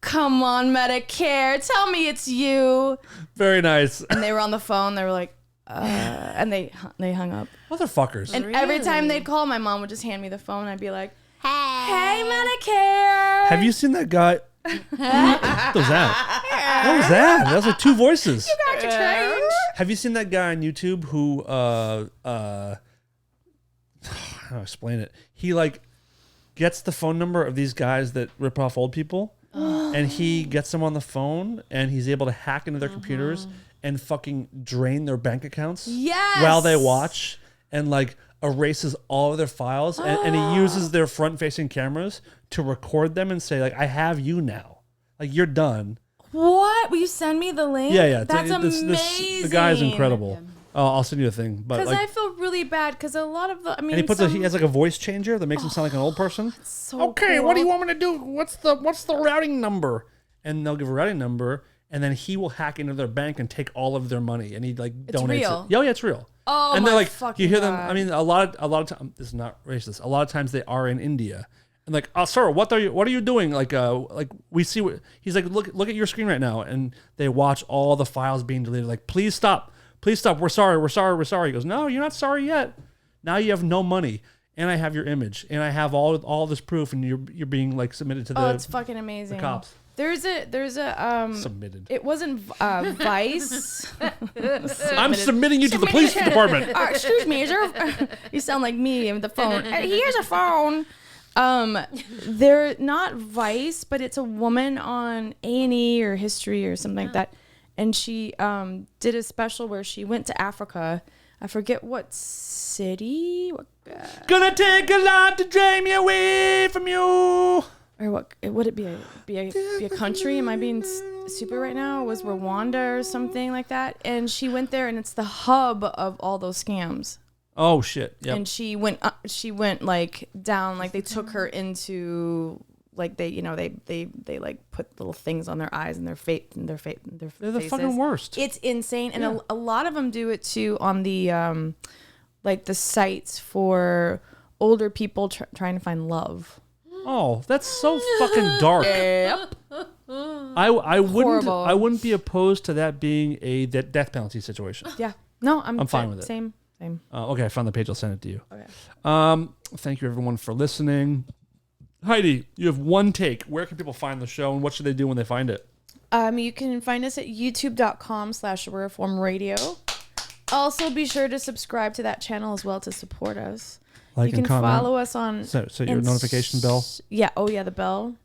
"Come on, Medicare, tell me it's you." Very nice. And they were on the phone. They were like, and they hung up. Motherfuckers. And every time they'd call, my mom would just hand me the phone. And I'd be like, "Hey, Medicare." Have you seen that guy? What was that? What was that? That was like two voices. Dr. Strange? Have you seen that guy on YouTube who how do I explain it? He like gets the phone number of these guys that rip off old people and he gets them on the phone and he's able to hack into their computers and fucking drain their bank accounts Yes. while they watch and like erases all of their files and he uses their front facing cameras to record them and say like, "I have you now. Like you're done." What? Will you send me the link? Yeah. That's This- amazing. the guy is incredible. I'll send you a thing. But Because like, I feel really bad because a lot of the, I mean, and he has like a voice changer that makes him sound like an old person. so Okay, cool. what do you want me to do? What's the routing number? And they'll give a routing number, and then he will hack into their bank and take all of their money, and he like donates real? it. Yeah, it's real. Oh, and they're my like, fucking you hear them. God. I mean, a lot of times this is not racist. A lot of times they are in India, and like, "Oh, sir, what are you doing?" Like we see what he's like. Look at your screen right now, and they watch all the files being deleted. Like, please stop. We're sorry. He goes, "No, you're not sorry yet. Now you have no money, and I have your image, and I have all this proof, and you're being like submitted to the." Oh, it's fucking amazing. cops. There's a Submitted. It wasn't Vice. I'm submitting you to the police department. Excuse me, is there? You sound like me with the phone. Here's a phone. They're not Vice, but it's a woman on A&E or History or something like that, and she did a special where she went to Africa. I forget what city. Gonna take a lot to drain me away from you. Or what would it be a country? Am I being stupid right now? It was Rwanda or something like that? And she went there, and it's the hub of all those scams. Oh shit! Yep. And she went like down, like they took her into like they like put little things on their eyes and their face and their They're the faces. fucking worst. It's insane, and a lot of them do it too on the like the sites for older people trying to find love. Oh, that's so fucking dark. Yep. I Horrible. wouldn't be opposed to that being a death penalty situation. Yeah. No, I'm fine with it. Same. Okay, I found the page. I'll send it to you. Okay. Thank you everyone for listening. Heidi, you have one take. Where can people find the show, and what should they do when they find it? You can find us at youtube.com/rareformradio. Also, be sure to subscribe to that channel as well to support us. Like you can and comment. follow us on. So your notification bell. Yeah. Oh yeah, the bell.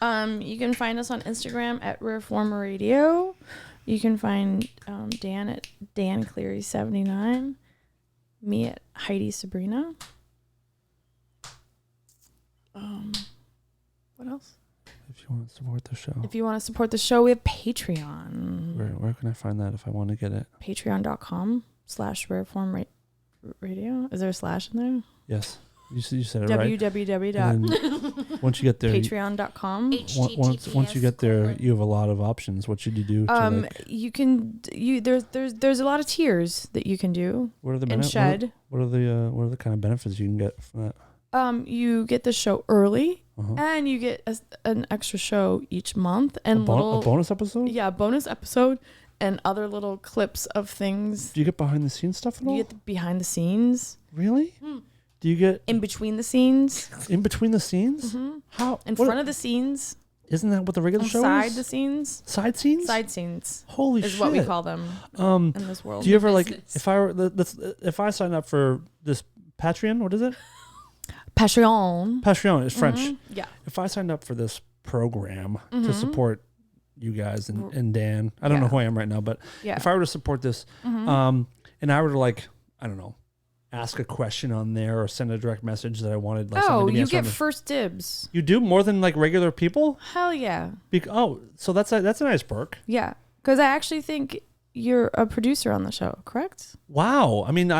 You can find us on Instagram at rareformradio. You can find Dan at Dan Cleary 79. Me at Heidi Sabrina. What else? If you want to support the show, If you want to support the show, we have Patreon. where can I find that if I want to get it? Patreon.com/rareformradio. Is there a slash in there? Yes, you said it right. www.patreon.com. Once you get there, once you get there, you have a lot of options. What should you do? To There's a lot of tiers that you can do. what are the and shed. What are the kind of benefits you can get from that? You get the show early, Uh-huh. and you get an extra show each month, and A bonus episode? yeah, bonus episode, and other little clips of things. Do you get behind the scenes stuff at all? You get the behind the scenes, Really? Do you get in between the scenes, in between the scenes? How? in front of the scenes, Isn't that what the regular show inside is? the scenes, Side scenes? side scenes Holy is shit! what we call them in this world. Do you ever like Business. if I sign up for this Patreon? What is it? Patreon? Patreon is French. Yeah. If I signed up for this program to support you guys and Dan, I don't know Yeah. who I am right now, but Yeah. if I were to support this, and I were to like, I don't know, ask a question on there or send a direct message that I wanted. Like, Oh, something to be you answered get on the- first dibs. You do more than like regular people. Hell yeah. So that's a nice perk. Yeah. Because I actually think you're a producer on the show, correct? Wow. I mean,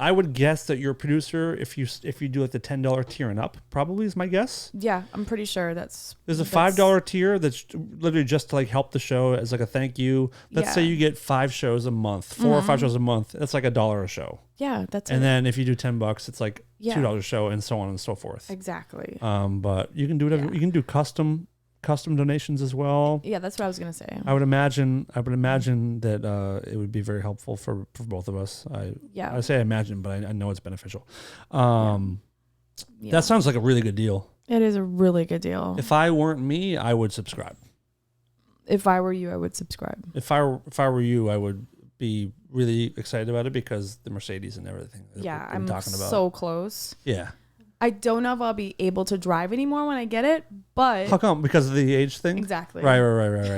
I would guess that you're a producer if you do like the $10 tier and up. Probably is my guess. Yeah, I'm pretty sure that's. There's a $5 tier that's literally just to like help the show as like a thank you. Let's say Yeah. you get 5 shows a month, 4 or 5 shows a month. That's like $1 a show. Yeah, that's And it. then if you do $10, it's like Yeah. $2 a show, and so on and so forth. Exactly. But you can do whatever. Yeah. You can do custom donations as well. Yeah, that's what I was gonna say. I would imagine that it would be very helpful for both of us. Yeah. I say imagine, but I know it's beneficial. Yeah. That sounds like a really good deal. It is a really good deal. If I weren't me, I would subscribe. If I were you, I would subscribe. If I were you, I would be really excited about it because the Mercedes and everything. that Yeah, we've been I'm talking about. so close. Yeah. I don't know if I'll be able to drive anymore when I get it, but How come? Because of the age thing? exactly. Right.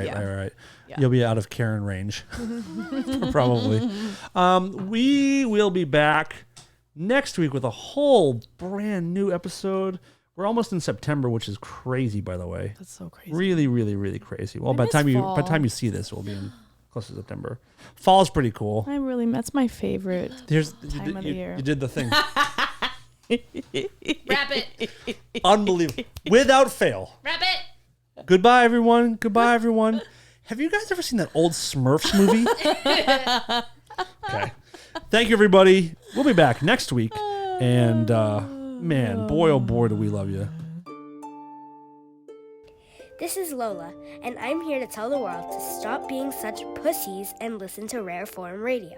Yeah. Yeah. You'll be out of Karen range. Probably. We will be back next week with a whole brand new episode. We're almost in September, which is crazy, by the way. That's so crazy. Really, really, really crazy. Well, I by the miss fall. time you see this, we'll be in close to September. Fall's pretty cool. That's my favorite. Time of the year. You did the thing. Wrap it. Unbelievable. Without fail. Wrap it. Goodbye, everyone. Goodbye, everyone. Have you guys ever seen that old Smurfs movie? Okay. Thank you, everybody. We'll be back next week. And, man, boy, oh boy, do we love you. This is Lola, and I'm here to tell the world to stop being such pussies and listen to Rare Form Radio.